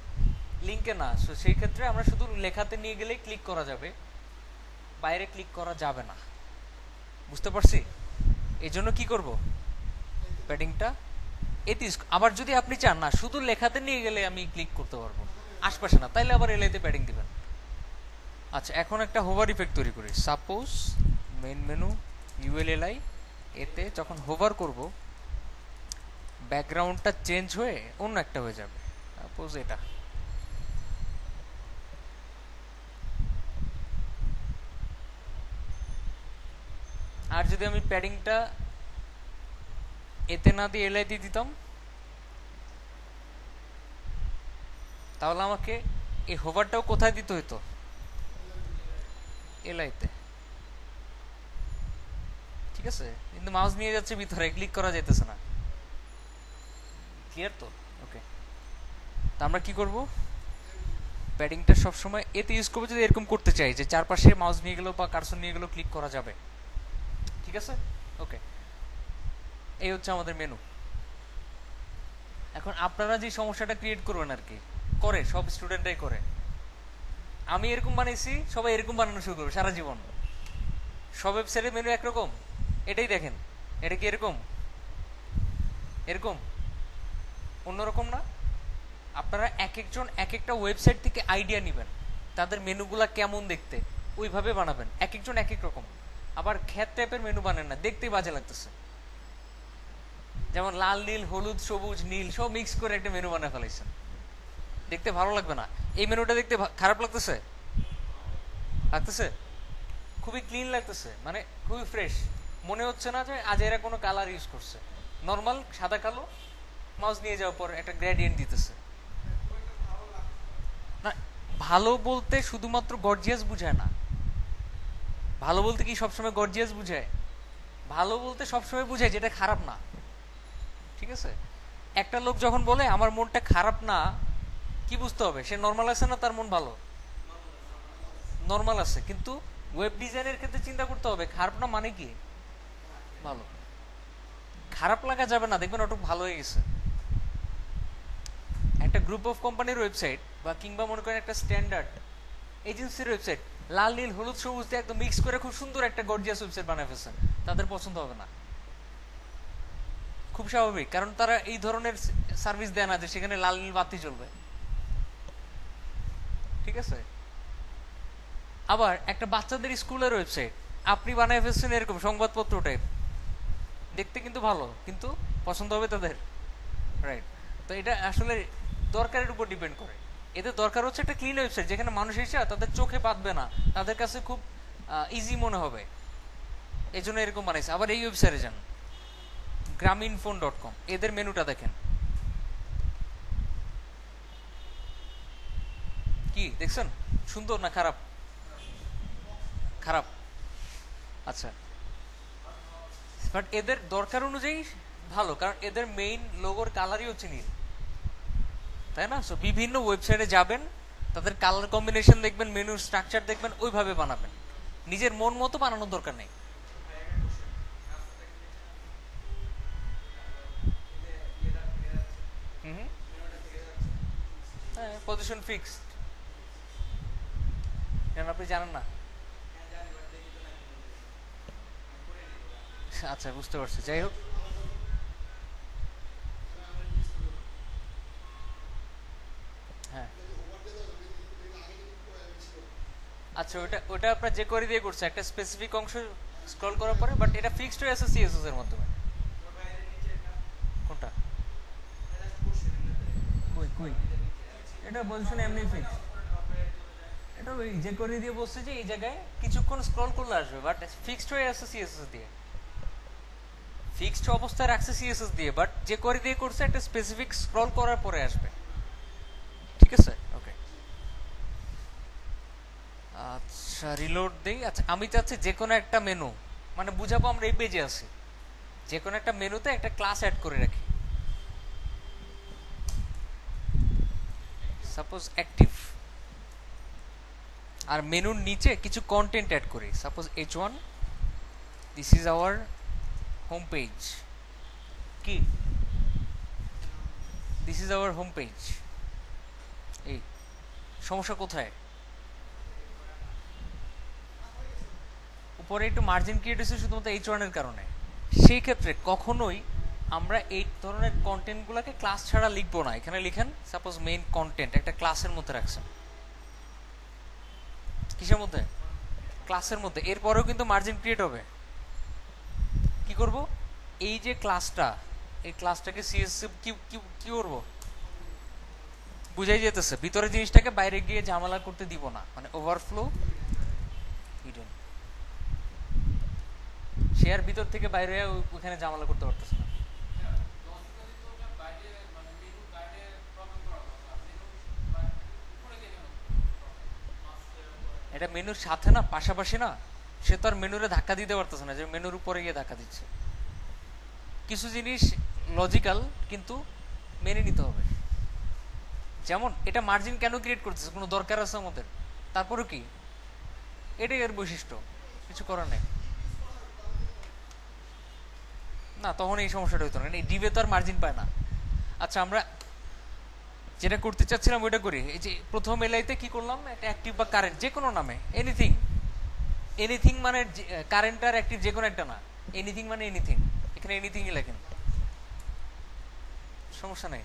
লিঙ্কে না। সেই ক্ষেত্রে আমরা শুধু লেখাতে নিয়ে গেলেই ক্লিক করা যাবে, বাইরে ক্লিক করা যাবে না। বুঝতে পারছি? এই জন্য কি করব? প্যাডিংটা এতে। আবার যদি আপনি চান না শুধু লেখাতে নিয়ে গেলে আমি ক্লিক করতে পারবো, আশপাশে না, তাইলে আবার এলআইতে প্যাডিং দিবেন। আচ্ছা, এখন একটা হোভার ইফেক্ট তৈরি করি। সাপোজ মেইন মেনু ইউএলএলআই, এতে যখন হোভার করব ব্যাকগ্রাউন্ডটা চেঞ্জ হয়ে অন্য একটা হয়ে যাবে। সাপোজ এটা। আর যদি আমি প্যাডিংটা এতে না দিয়ে এলআই দিয়ে দিতাম, তাহলে আমাকে এই হোভারটাও কোথায় দিতে হতো? এলআইতে। ঠিক আছে, কিন্তু মাউস নিয়ে যাচ্ছে ভিতরে, ক্লিক করা যাইতেছে না। ক্লিয়ার তো? ওকে, তা আমরা কি করব? প্যাডিংটা সবসময় এতে ইউজ করবো যদি এরকম করতে চাই যে চারপাশে মাউস নিয়ে গেলেও বা কার্সর নিয়ে গেলেও ক্লিক করা যাবে। ঠিক আছে, ওকে, এই হচ্ছে আমাদের মেনু। এখন আপনারা যে সমস্যাটা ক্রিয়েট করবেন আর কি, করে সব স্টুডেন্টরাই করে, আমি এরকম বানাইছি, সবাই এরকম বানানো শুরু করবে সারা জীবন। সব ওয়েবসাইটের মেনু একরকম, এটাই দেখেন, এটা কি এরকম? এরকম অন্যরকম না? আপনারা এক একজন এক একটা ওয়েবসাইট থেকে আইডিয়া নেবেন, তাদের মেনুগুলা কেমন দেখতে ওইভাবে বানাবেন। এক একজন এক এক রকম। আবার খ্যাত টাইপের মেনু বানান না, দেখতেই বাজে লাগতেছে। যেমন লাল নীল হলুদ সবুজ নীল সব মিক্স করে একটা মেনু বানায় ফেলাইছেন, দেখতে ভালো লাগবে না। এই মেনুটা দেখতে খারাপ লাগতেছে, লাগতেছে খুবই ক্লিন লাগতেছে, মানে খুবই ফ্রেশ, মনে হচ্ছে না যে আজ এরা কোনো কালার ইউজ করছে। নর্মাল সাদা কালো মাউস নিয়ে যাওয়ার পর একটা গ্রেডিয়েন্ট দিতেছে। না, ভালো বলতে শুধুমাত্র গর্জিয়াস বুঝায় না। ভালো বলতে কি সবসময় গর্জিয়াস বুঝায়? ভালো বলতে সবসময় বুঝায় যেটা খারাপ না। ঠিক আছে, একটা লোক যখন বলে আমার মনটা খারাপ না, কি বুঝতে হবে? সে নর্মাল আছে না তার মন ভালো? নর্মাল আছে। কিন্তু ওয়েব ডিজাইনের ক্ষেত্রে চিন্তা করতে হবে খারাপ না মানে কি ভালো। খারাপ লাগা যাবে না, দেখবেন ওটা ভালো হয়ে গেছে। একটা গ্রুপ অফ কোম্পানির ওয়েবসাইট বা কিংবা মনে করেন একটা স্ট্যান্ডার্ড এজেন্সির ওয়েবসাইট লাল নীল হলুদ সবুজ দিয়ে একদম মিক্স করে খুব সুন্দর একটা গর্জিয়াস ওয়েবসাইট বানায় ফেলছেন, তাদের পছন্দ হবে না। খুব স্বাভাবিক, কারণ তারা এই ধরনের সার্ভিস দেয় না যে সেখানে লাল নীল বাতি জ্বলবে। ঠিক আছে, আবার একটা বাচ্চাদের স্কুলের ওয়েবসাইট আপনি বানায় ফেলছেন এরকম সংবাদপত্র টাইপ, দেখতে কিন্তু ভালো, কিন্তু পছন্দ হবে তাদের? রাইট। তো এটা আসলে দরকারের উপর ডিপেন্ড করে। এদের দরকার হচ্ছে একটা ক্লিন ওয়েবসাইট যেখানে মানুষ এসে তাদের চোখে বাঁধবে না, তাদের কাছে খুব ইজি মনে হবে, এই জন্য এরকম বানাইছে। আবার এই ওয়েবসাইটে যান graminphone.com, এদের মেনুটা দেখেন, কি দেখছেন? সুন্দর না খারাপ? খারাপ, আচ্ছা। বাট এদের দরকার অনুযায়ী ভালো, কারণ এদের মেইন লোগোর কালারই হচ্ছে নীল, তাই না? সো বিভিন্ন ওয়েবসাইটে যাবেন, তাদের কালার কম্বিনেশন দেখবেন, মেনুর স্ট্রাকচার দেখবেন, ওইভাবে বানাবেন। নিজের মন মতো বানানোর দরকার নেই। হ্যাঁ, পজিশন ফিক্সড, কেন আপনি জানেন না? আচ্ছা, বুঝতে পারছি। যাই হোক, হ্যাঁ আচ্ছা, ওটা ওটা আপনার যে করে দিয়ে করছে একটা স্পেসিফিক অংশ স্ক্রল করার পরে, বাট এটা ফিক্সড হয়ে আছে সিএসএস এর মাধ্যমে। কোনটা? কই কই এটা পজিশন এমনি ফিক্সড। এটা ওই যে করে দিয়ে বলছে যে এই জায়গায় কিছুক্ষণ স্ক্রল করলে আসবে, বাট ফিক্সড হয়ে আছে সিএসএস দিয়ে। ফিক্সড অবস্থায় রাখছে সিএসএস দিয়ে, বাট যে করে দিয়ে করছে একটা স্পেসিফিক স্ক্রল করার পরে আসবে। ঠিক আছে, ওকে। আচ্ছা, রিলোড দেই। আচ্ছা, আমি চাচ্ছি যে কোনো একটা মেনু, মানে বুঝাবো আমরা এই পেজে আছি, যে কোনো একটা মেনুতে একটা ক্লাস অ্যাড করে রাখি, সাপোজ অ্যাক্টিভ, আর মেনুর নিচে কিছু কন্টেন্ট অ্যাড করি, suppose H1, this is our home page. কি? This is our home page. এই সমস্যা কোথায়? উপরে একটু মার্জিন ক্রিয়েট হয়েছে শুধুমাত্র H1 এর কারণে। সেই ক্ষেত্রে কখনোই আমরা এই ধরনের কন্টেন্টগুলোকে ক্লাস ছাড়া লিখবো না। এখানে লিখেন সাপোজ মেইন কন্টেন্ট একটা ক্লাসের মধ্যে রাখছেন। কিসের মধ্যে? ক্লাসের মধ্যে। এরপরেও কিন্তু মার্জিন ক্রিয়েট হবে। কি করব? এই যে ক্লাসটা, এই ক্লাসটাকে সিএসএস কি করব? বুঝাই যেতেছে, ভিতরে জিনিসটাকে বাইরে গিয়ে ঝামেলা করতে দিব না, মানে ওভারফ্লো হিডেন। সে আর ভিতর থেকে বাইরে ওখানে ঝামেলা করতে পারতেছে না। এটা মেনুর সাথে না, পাশাপাশি না, সে তো আর মেনুরে ধাক্কা দিতে পারতেছে না যে মেনুর উপরে গিয়ে ধাক্কা দিচ্ছে। কিছু জিনিস লজিক্যাল, কিন্তু মেনে নিতে হবে। যেমন এটা মার্জিন কেন ক্রিয়েট করতেছে, কোনো দরকার আছে আমাদের? তারপরে কি, এটাই এর বৈশিষ্ট্য, কিছু করার নেই। না, তখন এই সমস্যাটা হইতো না, এই ডিবে তো আর মার্জিন পায় না। আচ্ছা, আমরা যেটা করতে চাচ্ছিলাম ওইটা করি। এই যে প্রথম এলআইতে কি করলাম, একটা অ্যাক্টিভ বা কারেন্ট যে কোনো নামে, এনিথিং। এনিথিং মানে কারেন্ট আর অ্যাক্টিভ যে কোনো একটা না, এনিথিং মানে এনিথিং। এখানে এনিথিংই লেখেন, সমস্যা নেই।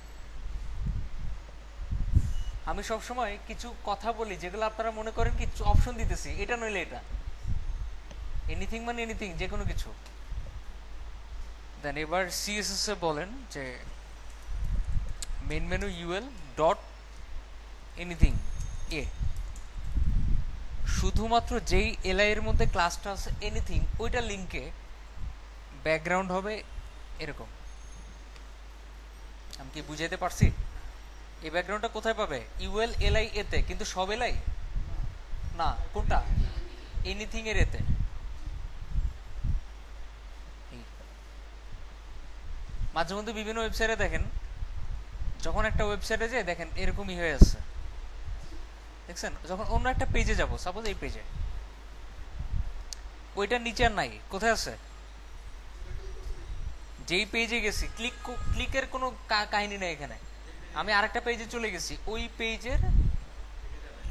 আমি সব সময় কিছু কথা বলি যেগুলো আপনারা মনে করেন কি অপশন দিতেছি, এটা নইলে এটা, এনিথিং মানে এনিথিং, যে কোনো কিছু। দেন এবার সিএসএস এ বলেন যে main menu UL dot anything এ, শুধুমাত্র যেই এলআই এর মধ্যে ক্লাসটা আছে এনিথিং, ওইটা লিঙ্কে ব্যাকগ্রাউন্ড হবে এরকম। আমি কি বুঝাইতে পারছি? এই ব্যাকগ্রাউন্ডটা কোথায় পাবে? ইউএল এলআই এতে, কিন্তু সব এলআই না, কোনটা? এনিথিং এর এতে। মাঝে মধ্যে বিভিন্ন ওয়েবসাইটে দেখেন, যখন একটা ওয়েবসাইটে যায় দেখেন এরকমই হয়ে আছে, দেখছেন? যখন অন্য একটা পেজে যাব, সাপোজ এই পেজে, ওইটা নিচে আর নাই, কোথায় আছে? যেই পেজে গেছি, ক্লিকের কোনো কাহিনী নেই এখানে। আমি আরেকটা পেজে চলে গেছি, ওই পেজের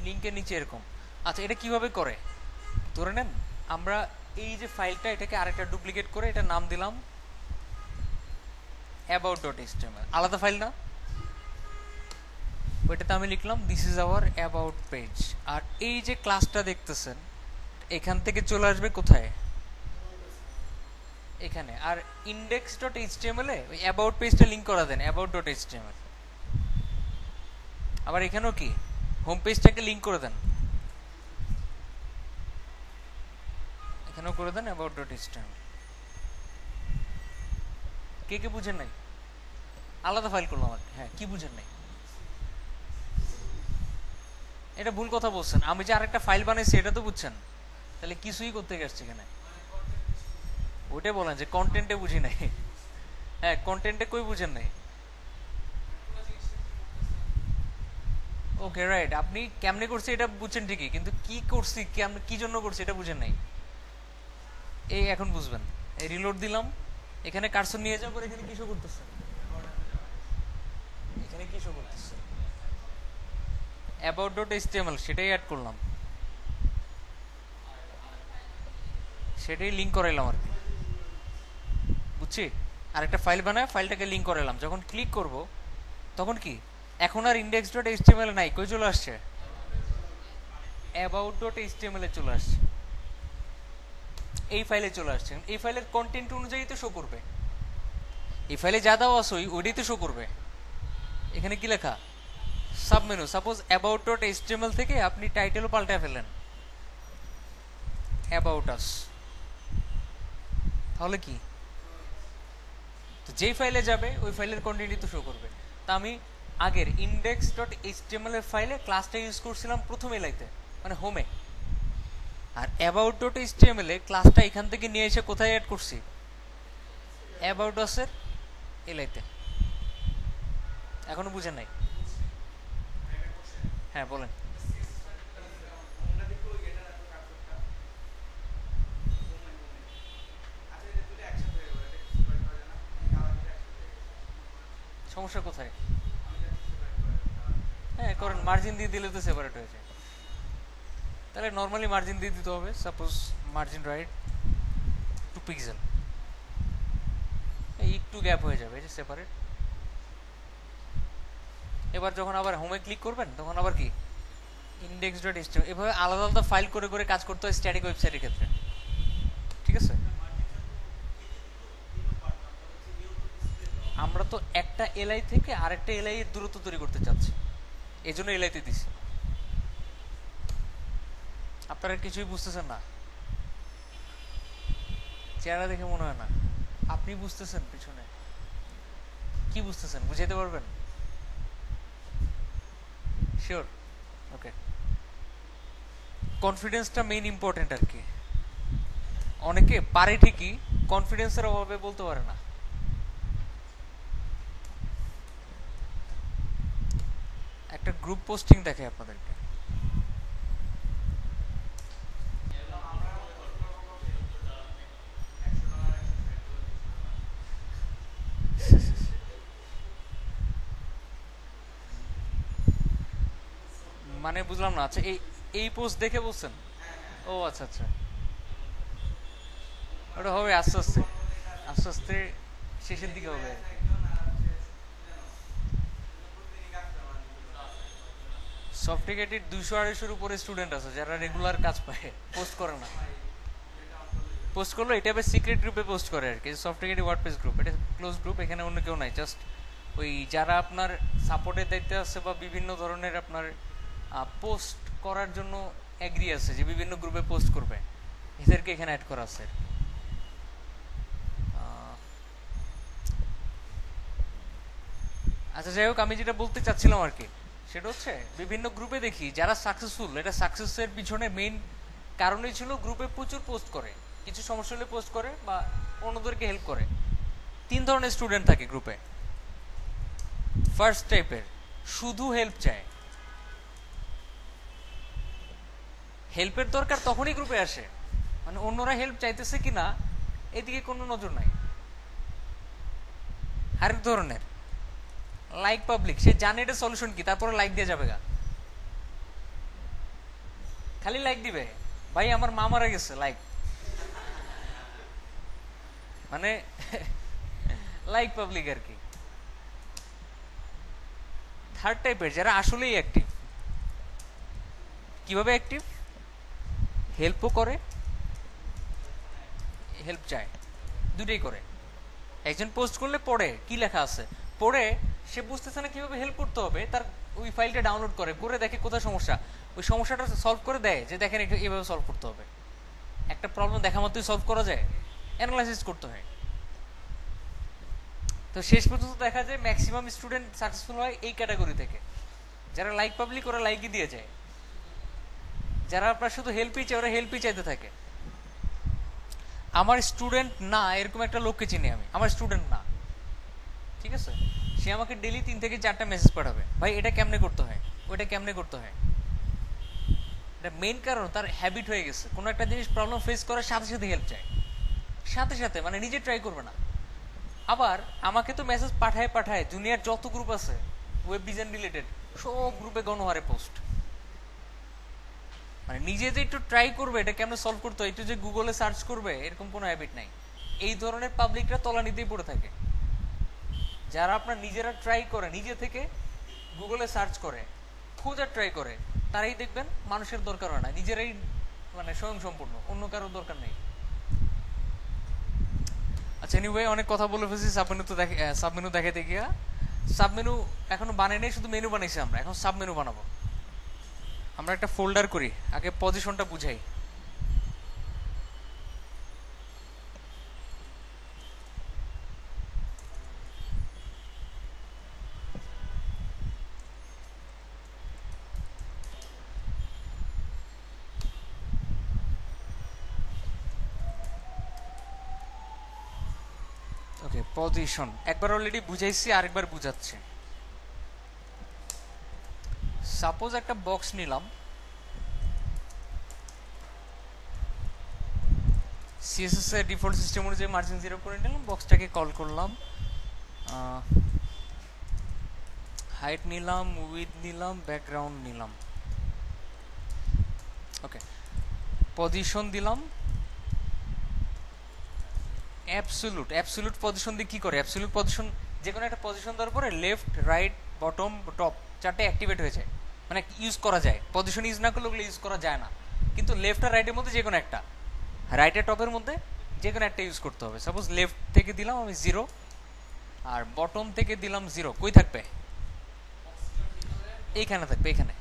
লিঙ্কের নিচে এরকম। আচ্ছা, এটা কিভাবে করে? ধরে নেন আমরা এই যে ফাইলটা, এটাকে আরেকটা ডুপ্লিকেট করে এটা নাম দিলাম about.html, আলাদা ফাইল না? ওইটাতে আমি লিখলাম this is our about page. আর এই যে ক্লাসটা দেখতেছেন, এখান থেকে চলে আসবে কোথায়? এখানে। আর index.html এ ওই অ্যাবাউট পেজটা লিংক করা দেন about.html। আবার এখানেও কি হোম পেজটাকে লিংক করে দেন, এখানেও করে দেন about.html। কে কে বুঝেন নাই? আলাদা ফাইল করলাম আর হ্যাঁ, কি বুঝেন নাই? এটা ভুল কথা বলছেন। আমি যে আরেকটা ফাইল বানাইছি এটা তো বুঝছেন, তাহলে কিছুই করতে গেছে এখানে। ওইটাই বলেন যে কন্টেন্টে বুঝি নাই। হ্যাঁ, কন্টেন্টে কই বুঝেন নাই? ওকে রাইট, আপনি কেমনে করছি এটা বুঝছেন ঠিকই, কিন্তু কি করছি, কেমনে, কি জন্য করছি এটা বুঝেন নাই। এই এখন বুঝবেন। এই রিলোড দিলাম, এখানে কার্সর নিয়ে যাওয়ার পর এখানে কি শো করতেছে? এখানে কি শো করতেছে? about.html, সেটাই অ্যাড করলাম, সেটাই লিংক করাইলাম আর কি, বুঝছি? আরেকটা ফাইল বানায় ফাইলটাকে লিংক করাইলাম। যখন ক্লিক করব তখন কি এখন আর index.html নাই, কই চলে আসছে? about.html এ চলে আসছে, এই ফাইলে চলে আসছে। এই ফাইলের কন্টেন্ট অনুযায়ী তো শো করবে, এই ফাইলে যা দাও আছে ওইটাই তো শো করবে। এখানে কি লেখা? সাবমেনু। সাপোজ about.html থেকে আপনি টাইটেলও পাল্টায় ফেলেন about us, তাহলে কি? তো যেই ফাইলে যাবে ওই ফাইলের কন্টেন্টই তো শো করবে। তা আমি আগের index.html এর ফাইলে ক্লাসটা ইউজ করছিলাম প্রথম এলাইতে, মানে হোমে। আর about.html এ ক্লাসটা এখান থেকে নিয়ে এসে কোথায় অ্যাড করছি? about us এর এলাইতে। এখনো বুঝেন নাই? হ্যাঁ বলেন। সমস্যা কোথায়? হ্যাঁ করেন, মার্জিন দিয়ে দিলে তো সেপারেট হয়ে যায়। তাহলে নর্মালি মার্জিন দিয়ে দিতে হবে, সাপোজ মার্জিন রাইট 2 পিক্সেল, এই একটু গ্যাপ হয়ে যাবে, এই যে সেপারেট। এবার যখন আবার হোমে ক্লিক করবেন তখন আবার কি index.html, এভাবে আলাদা আলাদা ফাইল করে করে কাজ করতে হয় স্ট্যাটিক ওয়েবসাইটের ক্ষেত্রে, ঠিক আছে? আমরা তো একটা এলআই থেকে আরেকটা এলআই এর দূরত্ব তৈরি করতে চাচ্ছি, এই জন্য এলআইতে দিছি। আপনারা কিছুই বুঝতেছেন না, চেহারা দেখে মনে হয় না। আপনি বুঝতেছেন পিছনে কি বুঝতেছেন, বুঝাইতে পারবেন? শিওর? ওকে। কনফিডেন্সটা মেইন ইম্পর্টেন্ট আর কি। অনেকে পারে ঠিকই, কনফিডেন্সের অভাবে বলতে পারে না। একটা গ্রুপ পোস্টিং দেখে আপনাদেরকে, মানে বুঝলাম না। আচ্ছা, এই এই পোস্ট দেখে বলছেন? ও আচ্ছা আচ্ছা, ওটা হবে আস্তে আস্তে, আস্তে আস্তে শেষের দিকে হবে। সফটিকেটেড 200-250 উপরে স্টুডেন্ট আছে যারা রেগুলার কাজ পায়, পোস্ট করে না। পোস্ট করলো এটা আবার সিক্রেট গ্রুপে পোস্ট করে আর কি। সফটিকেটেড ওয়ার্ডপ্রেস গ্রুপ, এটা ক্লোজ গ্রুপ, এখানে অন্য কেউ নাই। জাস্ট ওই যারা আপনার সাপোর্টের দায়িত্বে আছে বা বিভিন্ন ধরনের আপনার পোস্ট করার জন্য এগ্রি আছে যে বিভিন্ন গ্রুপে পোস্ট করবে, এদেরকে এখানে অ্যাড করা আছে। আচ্ছা যাই হোক, আমি যেটা বলতে চাচ্ছিলাম আর কি সেটা হচ্ছে বিভিন্ন গ্রুপে দেখি যারা সাকসেসফুল, এটা সাকসেসের পিছনে মেইন কারণই ছিল গ্রুপে প্রচুর পোস্ট করে, কিছু সমস্যা হলে পোস্ট করে বা অন্যদেরকে হেল্প করে। 3 ধরনের স্টুডেন্ট থাকে গ্রুপে। ফার্স্ট টাইপের শুধু হেল্প চায়, হেল্পের দরকার তখনই গ্রুপে আসে, মানে অন্যরা হেল্প চাইতেছে কিনা এদিকে কোনো নজর নাই। আরেক ধরনের লাইক পাবলিক, সে জানে এটা সলিউশন কি, তারপরে লাইক দিয়ে যাবে গা, খালি লাইক দিবে। ভাই আমার মা মারা গেছে, লাইক, মানে লাইক পাবলিক আর কি। থার্ড টাইপের যারা আসলেই অ্যাক্টিভ। কিভাবে অ্যাক্টিভ? হেল্পও করে, হেল্প চায়, দুটোই করে। একজন পোস্ট করলে পড়ে কি লেখা আছে, পড়ে সে বুঝতেছে না কিভাবে হেল্প করতে হবে, তার ওই ফাইলটা ডাউনলোড করে করে দেখে কোথায় সমস্যা, ওই সমস্যাটা সলভ করে দেয় যে দেখেন এইভাবে সলভ করতে হবে। একটা প্রবলেম দেখা মতোই সলভ করা যায়, অ্যানালাইসিস করতে হয়। তো শেষ পর্যন্ত দেখা যায় ম্যাক্সিমাম স্টুডেন্ট সাকসেসফুল হয় এই ক্যাটাগরি থেকে, যারা লাইক পাবলিক ওরা লাইকই দিয়ে যায়, যারা আপনার শুধু হেল্পই চায় ওরা হেল্পই চাইতে থাকে। আমার স্টুডেন্ট না এরকম একটা লোককে চিনি আমি, আমার স্টুডেন্ট না, ঠিক আছে, সে আমাকে ডেইলি 3 থেকে 4টা মেসেজ পাঠাবে, ভাই এটা কেমনে করতে হয়, ওইটা কেমনে করতে হয়। এটা মেইন কারণ তার হ্যাবিট হয়ে গেছে, কোনো একটা জিনিস প্রবলেম ফেস করার সাথে সাথে হেল্প চায়, সাথে সাথে, মানে নিজে ট্রাই করবে না। আবার আমাকে তো মেসেজ পাঠায় পাঠায় দুনিয়ার যত গ্রুপ আছে ওয়েব ডিজাইন রিলেটেড সব গ্রুপে গণহারে পোস্ট, মানে নিজে যে একটু ট্রাই করবে এটা কেমন সলভ করতে হয়, একটু যে গুগলে সার্চ করবে এরকম কোনো হ্যাবিট নাই। এই ধরনের পাবলিকরা তলানিতেই পড়ে থাকে। যারা আপনার নিজেরা ট্রাই করে, নিজে থেকে গুগলে সার্চ করে, খোঁজার ট্রাই করে, তারাই দেখবেন মানুষের দরকার হয় না, নিজেরাই মানে স্বয়ং সম্পূর্ণ, অন্য কারোর দরকার নেই। আচ্ছা এনিওয়ে অনেক কথা বলে ফেলছি। সাবমেনু দেখাতে গিয়া, সাবমেনু এখনো বানাই নাই, শুধু মেনু বানাইছি আমরা, এখন সাবমেনু বানাবো। আমরা একটা ফোল্ডার করি, আগে পজিশনটা বুঝাই। ওকে, পজিশন একবার অলরেডি বুঝাইছি, আরেকবার বুঝাচ্ছি। সাপোজ একটা বক্স নিলাম, সিএসএস এর ডিফল্ট সিস্টেম অনুযায়ী মার্জিন 0 করে নিলাম, বক্সটাকে কল করলাম, হাইট নিলাম, উইডথ নিলাম, ব্যাকগ্রাউন্ড নিলাম। ওকে, পজিশন দিলাম, অ্যাবসলিউট পজিশন দিয়ে কি করে, অ্যাবসলিউট পজিশন যে কোনো একটা পজিশন দেওয়ার পরে লেফট রাইট বটম টপ 4টে অ্যাক্টিভেট হয়ে যায়, মানে ইউজ করা যায়। পজিশন ইউজ না করলে ওগুলো ইউজ করা যায় না, কিন্তু লেফট আর রাইটের মধ্যে যে কোনো একটা, রাইটের টপের মধ্যে যে কোনো একটা ইউজ করতে হবে। সাপোজ লেফট থেকে দিলাম আমি 0, আর বটম থেকে দিলাম 0, কই থাকবে, এইখানে থাকবে, এখানে,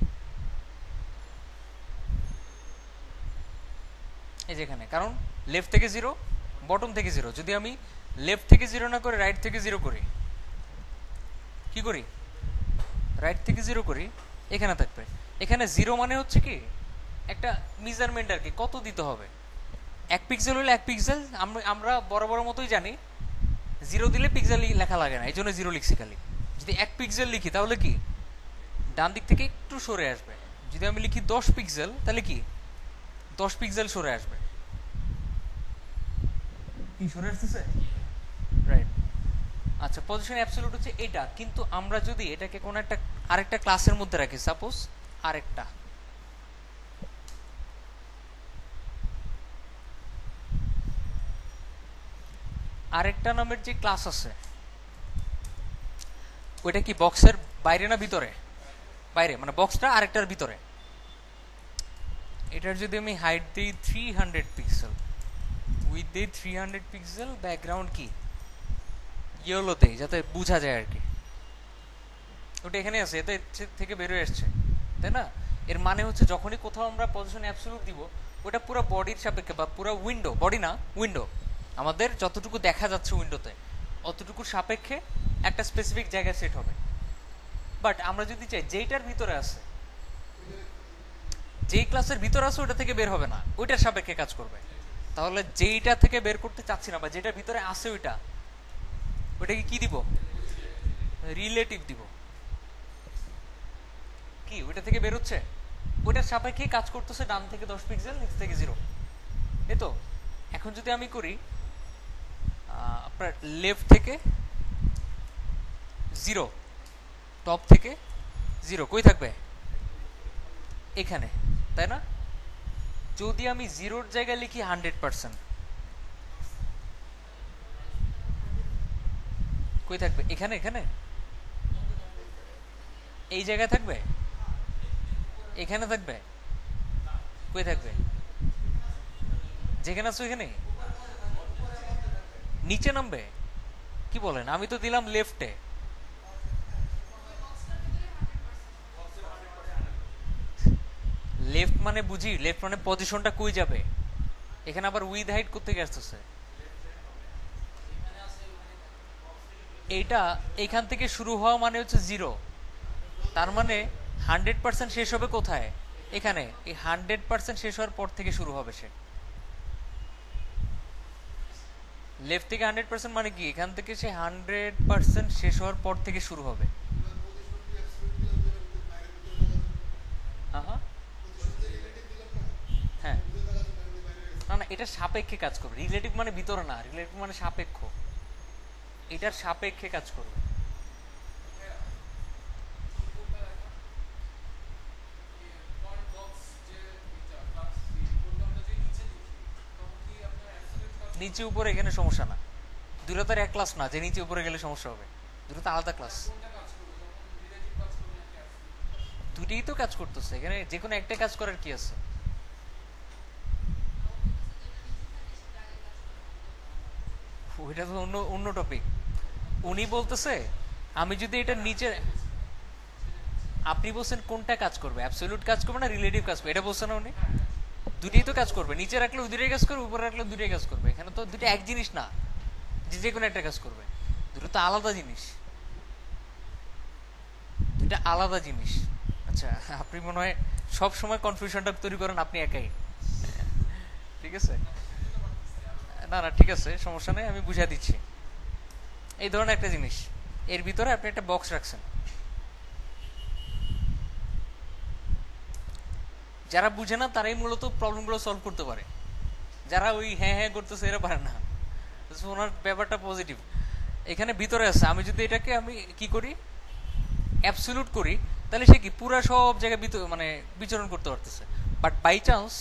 এই যেখানে, কারণ লেফট থেকে 0, বটম থেকে 0। যদি আমি লেফট থেকে 0 না করে রাইট থেকে 0 করি, কি করি, রাইট থেকে 0 করি, এখানে থাকবে। এখানে 0 মানে হচ্ছে কি একটা মেজারমেন্ট আর কি, কত দিতে হবে। 1 পিক্সেল হলে 1 পিক্সেল, আমরা বড় বড় মতোই জানি, 0 দিলে পিক্সেল লেখা লাগে না, এই জন্য 0 লিখছি খালি। যদি 1 পিক্সেল লিখি তাহলে কি ডান দিক থেকে একটু সরে আসবে, যদি আমি লিখি 10 পিক্সেল তাহলে কি 10 পিক্সেল সরে আসবে, কি সরে আসতেছে, রাইট। আচ্ছা, পজিশন অ্যাবসলিউট হচ্ছে এটা, কিন্তু আমরা যদি এটাকে কোন একটা আরেকটা ক্লাসের মধ্যে রাখি, সাপোজ আরেকটা নামের যে ক্লাস আছে, ওইটা কি বক্সের বাইরে না ভিতরে, বাইরে, মানে বক্সটা আরেকটার ভিতরে। এটার যদি আমি হাইট দিই 300 পিক্সেল, উইথ দিই 300 পিক্সেল, ব্যাকগ্রাউন্ড কি ইয়েলোতে, যাতে বোঝা যায় আর কি। ওটা এখানে আছে, এতে থেকে বেরোয় আসছে, তাই না? এর মানে হচ্ছে যখনই কোথাও আমরা পজিশন অ্যাবসলিউট দিব, ওটা পুরো বডির সাপেক্ষে বা পুরো উইন্ডো, বডি না উইন্ডো, আমাদের যতটুকু দেখা যাচ্ছে উইন্ডোতে অতটুকুর সাপেক্ষে একটা স্পেসিফিক জায়গায় সেট হবে। বাট আমরা যদি চাই যেইটার ভিতরে আছে, যেই ক্লাসের ভিতরে আছে ওটা থেকে বের হবে না, ওইটার সাপেক্ষে কাজ করবে। তাহলে যেইটা থেকে বের করতে চাচ্ছি না বা যেটার ভিতরে আছে ওইটাকে কি দিব? রিলেটিভ দিব। কি ওইটা থেকে বের হচ্ছে, ওইটার সাপেক্ষে কাজ করতেছে, ডান থেকে 10 পিক্সেল, নিচ থেকে 0, এই তো। এখন যদি আমি করি আপনার লেফট থেকে 0, টপ থেকে 0, কই থাকবে? এখানে, তাই না? যদি আমি 0-র জায়গায় লিখি 100%, কই থাকবে? এখানে, এখানে এই জায়গায় থাকবে, এখানে থাকবে, কই থাকবে? যেখানে আছো এখানে, নিচে নামবে? কি বলেন? আমি তো দিলাম লেফটে। লেফট মানে বুঝি, লেফট মানে পজিশনটা কই যাবে? এখানে আবার উইথ হাইট কোত্থেকে আসতেছে? এইটা এখান থেকে শুরু হওয়া মানে হচ্ছে 0, তার মানে 100% শেষ হবে কোথায়? এখানে। এই 100% শেষ হওয়ার পর থেকে শুরু হবে সে। লেফট থেকে 100% মানে কি? এখান থেকে সে 100% শেষ হওয়ার পর থেকে শুরু হবে। হ্যাঁ, হ্যাঁ, না না, এটা সাপেক্ষে কাজ করবে। রিলেটিভ মানে ভিতরে না, রিলেটিভ মানে সাপেক্ষ, এটার সাপেক্ষে কাজ করবে। নিচে উপরে এখানে সমস্যা না, দুটো তো এক ক্লাস না যে নিচে উপরে গেলে সমস্যা হবে, দুটো তো আলাদা ক্লাস। দুটেই তো কাজ করতেছে, এখানে যে কোনো একটা কাজ করার কি আছে? ওইটা তো অন্য অন্য টপিক। উনি বলতেছে আমি যদি এটা নিচে, আপনি বলছেন কোনটা কাজ করবে, অ্যাবসলিউট কাজ করবে না রিলেটিভ কাজ করবে, এটা বলছেন না উনি? দুটোই তো কাজ করবে, নিচে রাখলে ওই দুটোই কাজ করবে, উপরে রাখলে দুটোই কাজ করবে। এখানে তো দুটো এক জিনিস না যে যে কোনো একটা কাজ করবে, দুটো তো আলাদা জিনিস, দুটো আলাদা জিনিস। আচ্ছা, আপনি মনে হয় সব সময় কনফিউশনটা তৈরি করেন আপনি একাই। ঠিক আছে, না না ঠিক আছে, সমস্যা নেই, আমি বুঝিয়ে দিচ্ছি। এই ধরনের একটা জিনিস, এর ভিতরে আপনি একটা বক্স রাখছেন। যারা বুঝে না তারাই মূলত প্রবলেমগুলো সলভ করতে পারে, যারা ওই হ্যাঁ হ্যাঁ করতেছে এরা পারে না। ওনার ব্যাপারটা পজিটিভ। এখানে ভিতরে আছে, আমি যদি এটাকে আমি কি করি, অ্যাবসলিউট করি, তাহলে সে কি পুরা সব জায়গায় মানে বিচরণ করতে পারতেছে। বাট বাই চান্স,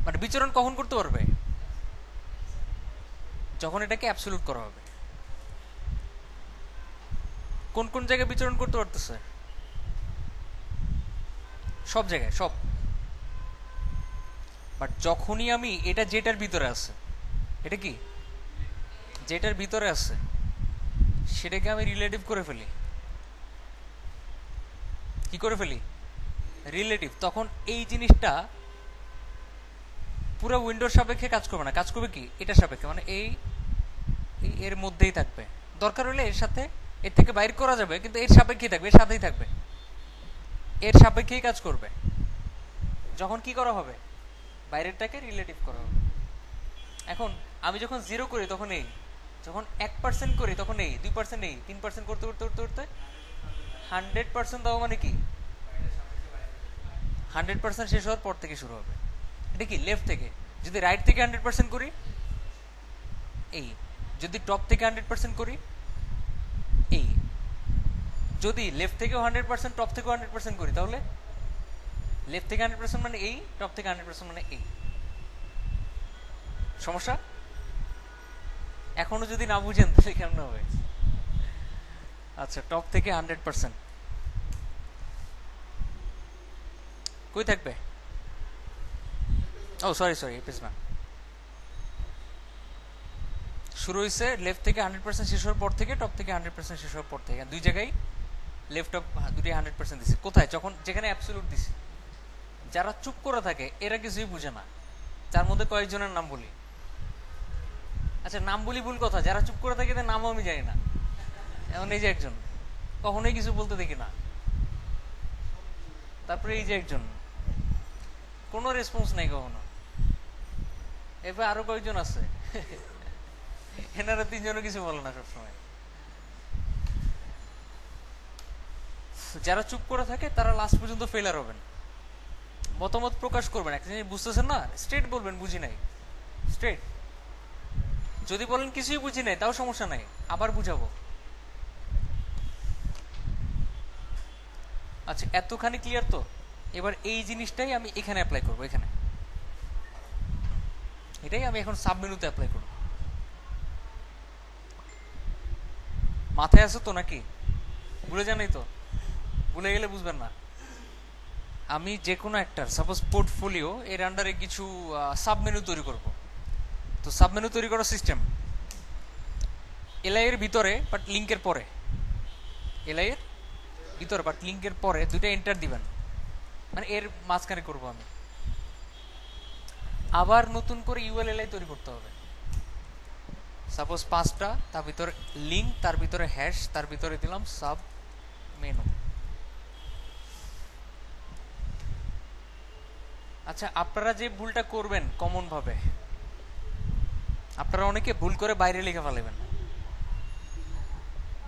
মানে বিচরণ কখন করতে পারবে? যখন এটাকে অ্যাবসলিউট করা হবে। কোন কোন জায়গায় বিচরণ করতে পারতেছে? সব জায়গায়, সব। বাট যখনই আমি এটা যেটার ভিতরে আছে, এটা কি যেটার ভিতরে আছে সেটাকে আমি রিলেটিভ করে ফেলি, কি করে ফেলি? রিলেটিভ। তখন এই জিনিসটা পুরো উইন্ডোর সাপেক্ষে কাজ করবে না, কাজ করবে কি এটার সাপেক্ষে, মানে এই এর মধ্যেই থাকবে। দরকার হলে এর সাথে, এর থেকে বাইর করা যাবে, কিন্তু এর সাপেক্ষেই থাকবে, এর সাথেই থাকবে, এর সাপেক্ষেই কাজ করবে। যখন কি করা হবে? বাইরেরটাকে রিলেটিভ করা হবে। এখন আমি যখন 0 করি তখন এই, যখন 1% করি তখন এই, 2% এই, 3% করতে করতে করতে করতে 100% দেওয়া মানে কি 100% শেষ হওয়ার পর থেকে শুরু হবে। এটা কি লেফট থেকে। যদি রাইট থেকে 100% করি এই, যদি টপ থেকে 100% করি এই, যদি লেফট থেকেও 100% টপ থেকেও 100% করি, তাহলে লেফট থেকে 100% মানে এই, টপ থেকে 100% মানে এই। সমস্যা? এখনো যদি না বুঝেন তাহলে কেমন হবে? আচ্ছা, টপ থেকে 100%, কই থাকবে? ও সরি সরি, এই পেজ না, শুরু হয়েছে লেফট থেকে 100% শেষ হওয়ার পর থেকে, টপ থেকে 100% শেষ হওয়ার পর থেকে, দুই জায়গায় লেফট টপ দুটোই 100% দিছি। কোথায়? যখন যেখানে অ্যাবসলিউট দিছি। যারা চুপ করে থাকে এরা কিছুই বুঝে না। তার মধ্যে কয়েকজনের নাম বলি। আচ্ছা নাম বলি ভুল কথা, যারা চুপ করে থাকে তাদের নামও আমি জানি না। এমন এই যে একজন, কখনোই কিছু বলতে দেখি না। তারপরে এই যে একজন, কোনো রেসপন্স নেই কখনো। এবার আরো কয়েকজন আছে, এনারা তিনজনও কিছু বলে না সবসময়। যারা চুপ করে থাকে তারা লাস্ট পর্যন্ত ফেলার হবেন, মতামত প্রকাশ করবেন। একটা জিনিস বুঝতেছেন না, স্ট্রেট বলবেন বুঝি নাই, স্ট্রেট। যদি বলেন কিছুই বুঝি নাই তাও সমস্যা নাই, আবার বুঝাবো। আচ্ছা এতখানি ক্লিয়ার তো? এবার এই জিনিসটাই আমি এখানে অ্যাপ্লাই করবো, এখানে এটাই আমি এখন সাব মেনুতে অ্যাপ্লাই করব। মাথায় আছে তো নাকি? ভুলে জানাই তো? ভুলে গেলে বুঝবেন না। আমি যে কোনো একটা সাপোজ পোর্টফোলিও এর আন্ডারে কিছু সাব মেনু তৈরি করব। তো সাব মেনু তৈরি করার সিস্টেম এলআই এর ভিতরে বাট লিঙ্কের পরে, এলআই এর ভিতরে বাট লিঙ্কের পরে দুইটা এন্টার দিবেন, মানে এর মাঝখানে করব আমি। আবার নতুন করে ইউএল এলআই তৈরি করতে হবে। সাপোজ 5টা, তার ভিতরে লিঙ্ক, তার ভিতরে হ্যাশ, তার ভিতরে দিলাম সাব মেনু। আচ্ছা আপনারা যে ভুলটা করবেন কমন ভাবে, আপনারা অনেকে ভুল করে বাইরে লিখে ফেলাবেন।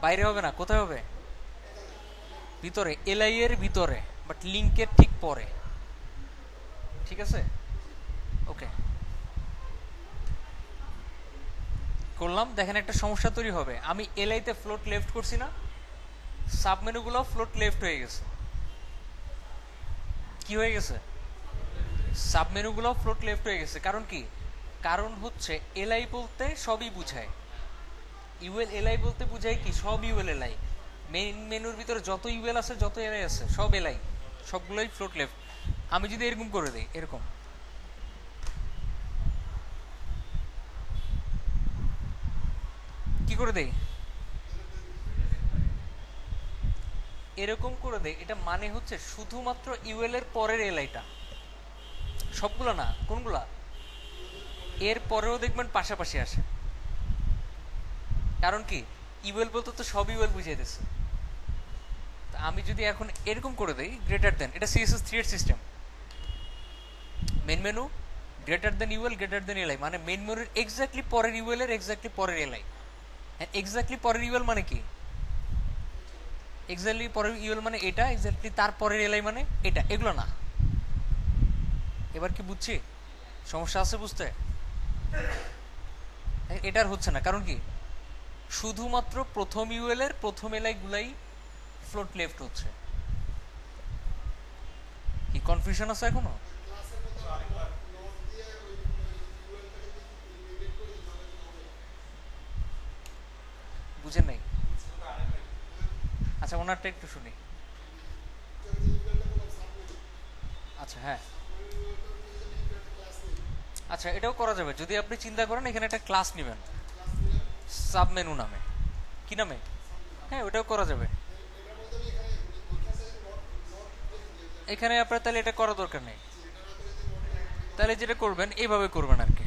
বাইরে হবে না, কোথায় হবে? ভিতরে, এলআই এর ভিতরে বাট লিঙ্কের ঠিক পরে। ঠিক আছে, ওকে করলাম। দেখেন একটা সমস্যা তৈরি হবে। আমি এলআই তে ফ্লোট লেফট করছি না, সাব মেনুগুলো ফ্লোট লেফট হয়ে গেছে। কি হয়ে গেছে? সাব মেনুগুলো ফ্লোট লেফট হয়ে গেছে। কারণ কি? কারণ হচ্ছে এলআই বলতে সবই বুঝায়, ইউএল এলআই বলতে বুঝায় কি? সব ইউএল এলআই। মেইন মেনুর ভিতরে যত ইউএল আছে, যত এলআই আছে, সব এলআই, সবগুলোই ফ্লোট লেফট। আমি যদি এরকম করে দিই, এরকম কি করে দেই, এরকম করে দেই, এটা মানে হচ্ছে শুধুমাত্র ইউএল এর পরের এলআইটা, সবগুলো না। কোনগুলা? এর পরেও দেখবেন পাশাপাশি আসে। কারণ কি? ইউএল বলতে তো সব ইউএল বুঝাইতেছে। আমি যদি এখন এরকম করে দেই গ্রেটার দেন, এটা CSS3 এর system. Main menu greater than UL greater than LI, মানে মেন মেনুর এক্স্যাক্টলি পরের ইউএল এর এক্স্যাক্টলি পরের এলআই। হ্যাঁ এক্স্যাক্টলি পরের ইউএল মানে কি? এক্স্যাক্টলি পরের ইউএল মানে এটা, এক্স্যাক্টলি তার পরের এলআই মানে এটা, এগুলো না। এবার কি বুঝছি? সমস্যা আছে বুঝতে? এটার হচ্ছে না। কারণ কি? শুধুমাত্র প্রথম ইউএল এর প্রথম এলআই গুলাই ফ্লোট লেফট হচ্ছে। কি কনফিউশন আছে এখনো? বুঝেন নাই? আচ্ছা ওনারটা একটু শুনি। আচ্ছা হ্যাঁ, আচ্ছা এটাও করা যাবে যদি আপনি চিন্তা করেন এখানে একটা ক্লাস নেবেন সাব মেনু নামে। কি নামে? হ্যাঁ ওটাও করা যাবে। এখানে আপনার তাহলে এটা করা দরকার নেই। তাহলে যেটা করবেন এইভাবে করবেন আর কি।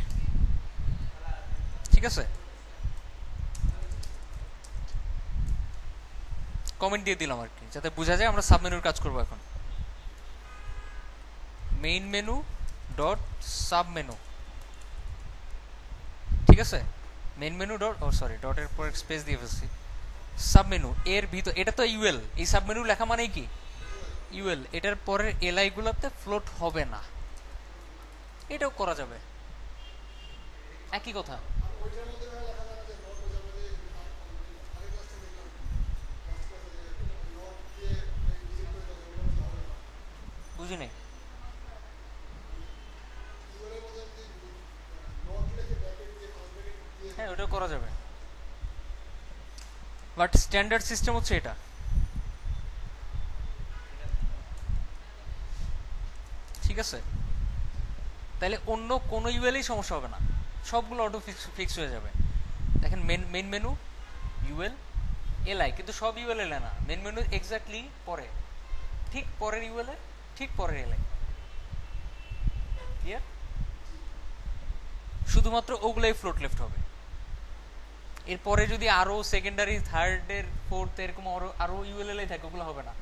ঠিক আছে, কমেন্ট দিয়ে দিলাম আর কি, যাতে বোঝা যায় আমরা সাব মেনুর কাজ করবো এখন। Main menu dot sub menu, ঠিক আছে। মেইন মেনু ডট, ও সরি ডটের পর স্পেস দিয়ে ফেলছি। সাব মেনু এর ভিতর, এটা তো ইউএল, এই সাব মেনু লেখা মানেই কি? ইউএল। এটার পরের এলআই গুলোতে ফ্লোট হবে না, এটাও করা যাবে, একই কথা। বুঝি নাই। হ্যাঁ ওটাও করা যাবে, বাট স্ট্যান্ডার্ড সিস্টেম হচ্ছে এটা। ঠিক আছে? তাহলে অন্য কোনো ইউএলই সমস্যা হবে না, সবগুলো অটো ফিক্স হয়ে যাবে। দেখেন মেন মেনু ইউএল এলআই, কিন্তু সব ইউএল এলআই না, মেন মেনু এক্স্যাক্টলি পরে, ঠিক পরের ইউএল এর ঠিক পরের এলআই। ক্লিয়ার? শুধুমাত্র ওগুলাই ফ্লোট লেফট হবে। এরপরে যদি আরো সেকেন্ডারি থার্ডের ফোর্থ এরকম আরো ইউএল এলআই থাকে, ওগুলো হবে না।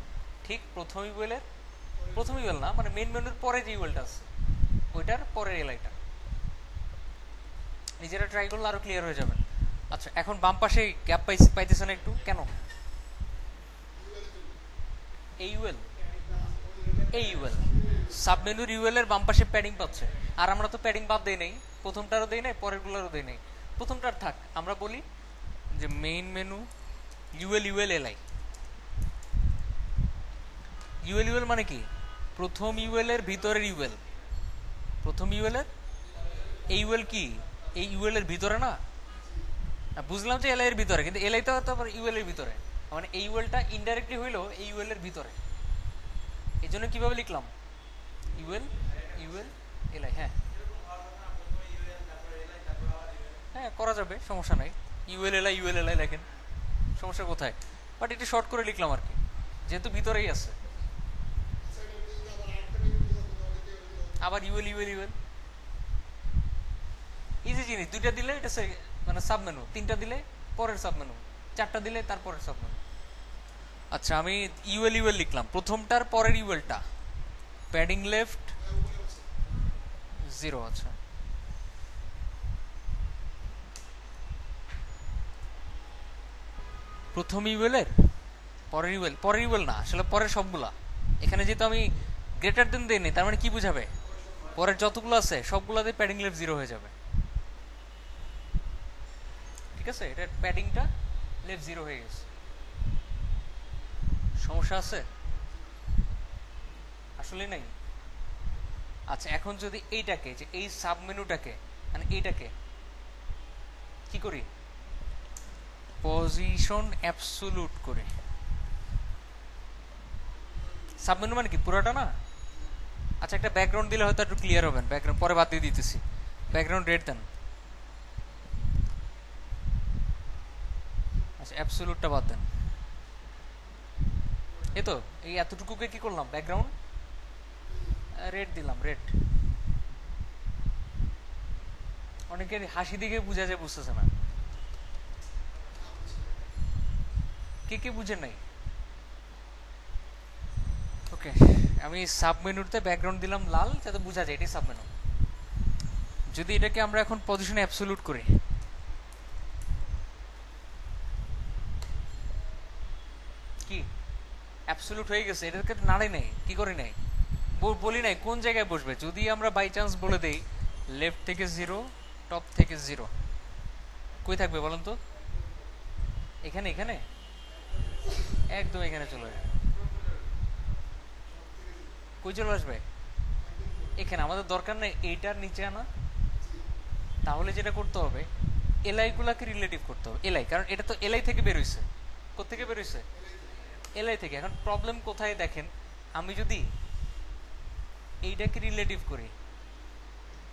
ঠিক প্রথম ইউএল না, মানে মেন মেনুর পরে যে ইউএলটা আছে ওইটার পরের এলআইটা। নিজেরা ট্রাই করলে আরো ক্লিয়ার হয়ে যাবেন। আচ্ছা, এখন বাম পাশে গ্যাপ পাইতেছেন একটু, কেন? এই ইউএল সাবমেনুর ইউএল এর বাম পাশে প্যাডিং পাচ্ছে, আর আমরা তো প্যাডিং বাদ দেই নাই, প্রথমটারও দেই নাই, পরেরগুলোরও দেই নাই। প্রথমটার থাক, আমরা বলি যে main menu UL LI. UL মানে কি? প্রথম ইউএল এর ভিতরের ইউএল। প্রথম ইউএল এর এই ইউএল কি এই ইউএল এর ভিতরে না? বুঝলাম যে এলআই এর ভিতরে, কিন্তু এলআই তো আবার ইউএল এর ভিতরে, মানে এই ইউএলটা ইনডাইরেক্টলি হইলো এই ইউএল এর ভিতরে। এই জন্য কিভাবে লিখলাম? UL LI. হ্যাঁ হ্যাঁ, করা যাবে, সমস্যা নাই। ইউএল এলআই লেখেন, সমস্যা কোথায়? বাট এটা শর্ট করে লিখলাম আর কি, যেহেতু ভিতরেই আছে। আবার ইউএল ইজি জিনিস। দুইটা দিলে এটা মানে সাবমেনু, তিনটা দিলে পরের সাবমেনু, চারটা দিলে তারপরের সাবমেনু। আচ্ছা, আমি ইউএল লিখলাম, প্রথমটার পরের ইউএলটা প্যাডিং লেফট 0। আচ্ছা, প্রথম ইউএল এর পরের ইউএল না, আসলে পরের সবগুলা। এখানে যেহেতু আমি গ্রেটার দেন দেইনি, তার মানে কি বুঝাবে? পরের যতগুলো আছে সবগুলাতে প্যাডিং লেফট 0 হয়ে যাবে। ঠিক আছে, এটা প্যাডিংটা লেফট 0 হয়ে গেছে। সমস্যা আছে? আসলে নাই। আচ্ছা, এখন যদি এইটাকে, যে এই সাবমেনুটাকে, মানে এইটাকে কি করি? পজিশন অ্যাবসোলুট করে। সাবমেনু মানে কি? পুরোটা না? আচ্ছা, একটা ব্যাকগ্রাউন্ড দিলে হয়তো একটু ক্লিয়ার হবেন। ব্যাকগ্রাউন্ড পরে বাদ দিয়ে দিতেছি, ব্যাকগ্রাউন্ড রেড দেন। আচ্ছা, অ্যাবসোলুটটা বাদ দেন। এই তো, এই এতটুকুকে কি করলাম? ব্যাকগ্রাউন্ড রেড দিলাম, রেড। অনেকের হাসি দিকে বুঝা যায়, বুঝতেছে না। কে বুঝেন নাই? ওকে, আমি সাবমেনুতে ব্যাকগ্রাউন্ড দিলাম লাল, যাতে বোঝা যায় এটাই সাবমেনু। যদি এটাকে আমরা এখন পজিশনে অ্যাবসোলুট করি, কি অ্যাবসোলুট হয়ে গেছে? এটাকে নাড়াই নাই, কি করে নাই, বলি নাই কোন জায়গায় বসবে। যদি আমরা বাই চান্স বলে দেই লেফট থেকে 0, টপ থেকে 0, কই থাকবে বলেন তো? এখানে একদম এখানে চলে যাবে। কই চলে আসবে? এখানে। আমাদের দরকার নেই এইটার নিচে আনা। তাহলে যেটা করতে হবে, এলআই গুলাকে রিলেটিভ করতে হবে। এলআই, কারণ এটা তো এলআই থেকে বের হইছে। কোত্থেকে বের হইছে? এলআই থেকে। এখন প্রবলেম কোথায় দেখেন, আমি যদি এইটাকে রিলেটিভ করি,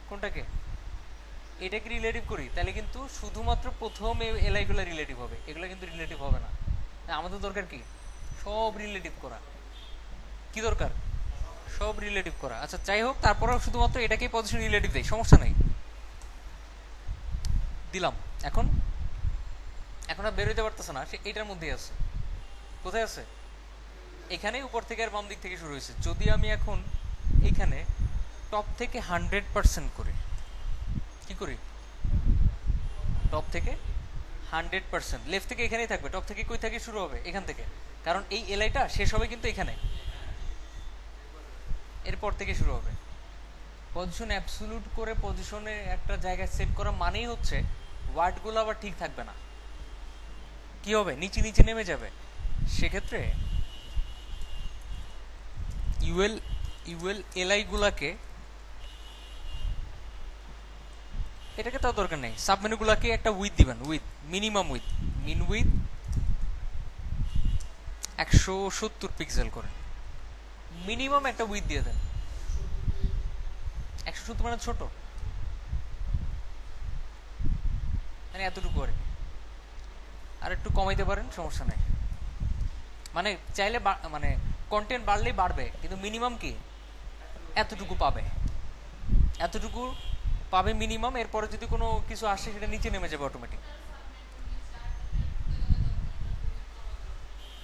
কোনটাকে? এটাকে রিলেটিভ করি, তাহলে কিন্তু শুধুমাত্র প্রথম এলআই গুলা রিলেটিভ হবে, এগুলো কিন্তু রিলেটিভ হবে না। আমাদের দরকার কি? সব রিলেটিভ করা। কি দরকার? সব রিলেটিভ করা। আচ্ছা, যাই হোক, তারপরেও শুধুমাত্র এটাকেই পজিশন রিলেটিভ দেই, সমস্যা নাই, দিলাম। এখন আর বের হইতে পারতেছে না, সে এইটার মধ্যেই আছে। কোথায় আছে? এখানে, উপর থেকে আর বাম দিক থেকে শুরু হয়েছে। যদি আমি এখন এখানে টপ থেকে 100% করি, কি করি? টপ থেকে 100%, লেফট থেকে এখানেই থাকবে। টপ থেকে কই থেকে শুরু হবে? এখান থেকে, কারণ এই এলআইটা শেষ হবে কিন্তু এখানে, এরপর থেকে শুরু হবে। পজিশন অ্যাবসোলুট করে পজিশনে একটা জায়গায় সেট করা মানেই হচ্ছে ওয়ার্ডগুলো আবার ঠিক থাকবে না, কি হবে? নিচে নেমে যাবে। সেক্ষেত্রে ইউএল এলআই গুলাকে, এটাকে তাও দরকার নেই, সাবমেনু গুলাকে একটা উইথ দিবেন, width minimum width, min width 170 pixel করেন, মিনিমাম একটা উইথ দিয়ে দেন। 170 মানে ছোট, মানে এতটুকু আর কি। আর একটু কমাইতে পারেন, সমস্যা নাই। মানে চাইলে মানে কন্টেন্ট বাড়লেই বাড়বে, কিন্তু মিনিমাম কি এতটুকু পাবে, এতটুকু পাবে মিনিমাম। এরপরে যদি কোনো কিছু আসে সেটা নিচে নেমে যাবে অটোমেটিক।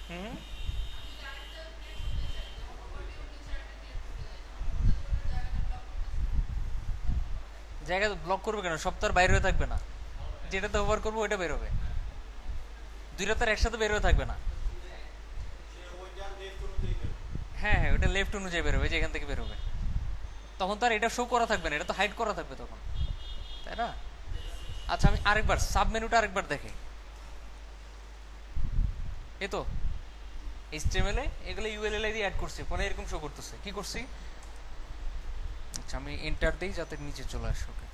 হুম, জায়গা ব্লক করবে কেন? সব তো আর বাইরে হয়ে থাকবে না। যেটাতে ওভার করবো ওইটা বেরোবে, দুইটা তো আর একসাথে বের হয়ে থাকবে না। হ্যাঁ হ্যাঁ, ওটা লেফট অনুযায়ী বেরোবে, যে এখান থেকে বেরোবে। তখন তো আর এটা শো করা থাকবে না, এটা তো হাইড করা থাকবে তখন, তাই না? আচ্ছা, আমি আরেকবার সাব মেনুটা আরেকবার দেখে। এই তো HTML এ এগুলো ULL দিয়ে অ্যাড করছি, ফোনে এরকম শো করতেছে। কি করছি? আচ্ছা, আমি এন্টার দেই যাতে নিচে চলে আসে। ওকে,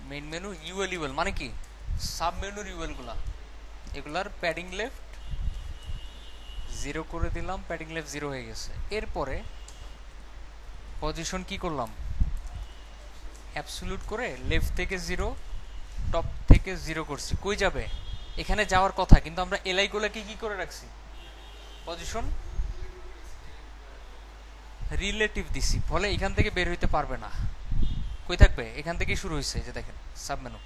মেইন মেনু UL মানে কি সাব মেনুর UL গুলা, এগুলার প্যাডিং লেফট 0 করে দিলাম, প্যাডিং লেফট 0 হয়ে গেছে। এরপরে পজিশন কি করলাম, অ্যাবসলিউট করে লেফট থেকে 0, টপ থেকে 0 করছি। কই যাবে? এখানে যাওয়ার কথা, কিন্তু আমরা এলআই গুলোকে কি করে রাখছি, পজিশন রিলেটিভ দিছি, ফলে এখান থেকে বের হইতে পারবে না। কই থাকবে? এখান থেকেই শুরু হয়েছে, যে দেখেন সাব মেনু।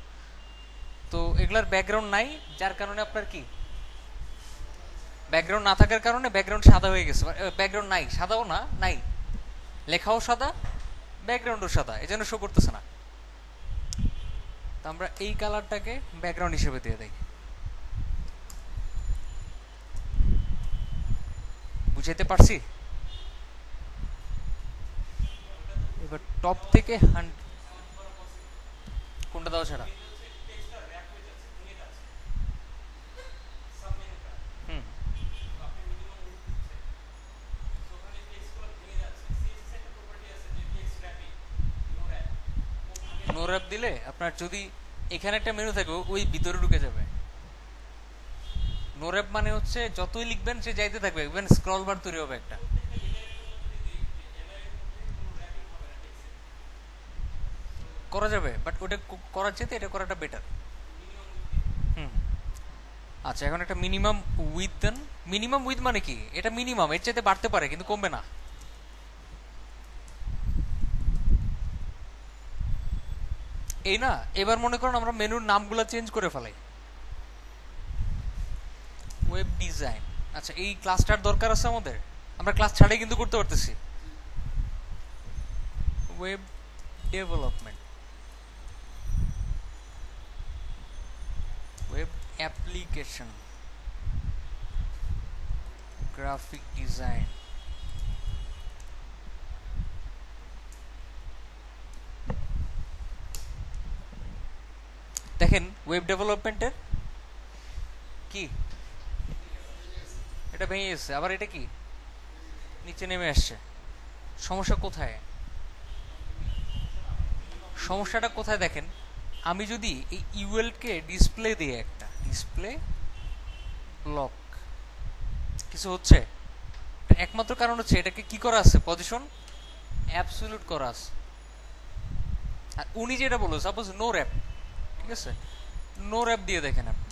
তো এগুলার ব্যাকগ্রাউন্ড নাই, যার কারণে আপনার কি ব্যাকগ্রাউন্ড না থাকার কারণে ব্যাকগ্রাউন্ড সাদা হয়ে গেছে। ব্যাকগ্রাউন্ড নাই, সাদাও না, নাই, লেখাও সাদা, ব্যাকগ্রাউন্ডও সাদা, এই জন্য শো করতেছে না। তো আমরা এই কালারটাকে ব্যাকগ্রাউন্ড হিসেবে দিয়ে দেই। বুঝাইতে পারছি? এবার টপ থেকে কোনটা দাও ছাড়া? হুম, নো র্যাপ দিলে আপনার যদি এখানে একটা মেনু থাকে, ওই ভিতরে ঢুকে যাবে। নো র্যাপ মানে হচ্ছে যতই লিখবেন সে যাইতে থাকবে, ইভেন স্ক্রল বার তৈরি হবে একটা। করা যাবে, বাট ওটা করার চেয়ে এটা করাটা বেটার। হুম, আচ্ছা, এখন একটা মিনিমাম উইথ দেন। মিনিমাম উইথ মানে কি? এটা মিনিমাম, এর চাইতে বাড়তে পারে কিন্তু কমবে না। এই না, এবার মনে করুন আমরা মেনুর নামগুলো চেঞ্জ করে ফেলাই। ওয়েব ডিজাইন, আচ্ছা এই ক্লাসটার দরকার আছে আমাদের, আমরা ক্লাস ছাড়াই কিন্তু করতে পারতেছি। Web development, web application, graphic design. দেখেন ওয়েব ডেভেলপমেন্টের কি এটা ভেঙে গেছে, আবার এটা কি নিচে নেমে আসছে। সমস্যা কোথায়? সমস্যাটা কোথায় দেখেন, আমি যদি এই ইউএল কে ডিসপ্লে দিই, একটা ডিসপ্লে ব্লক, কিছু হচ্ছে? একমাত্র কারণ হচ্ছে এটাকে কি করা আছে, পজিশন অ্যাবসলিউট করা আছে। আর উনি যেটা বললো, সাপোজ নো র্যাপ, ঠিক আছে, নো র্যাপ দিয়ে দেখেন আপনি,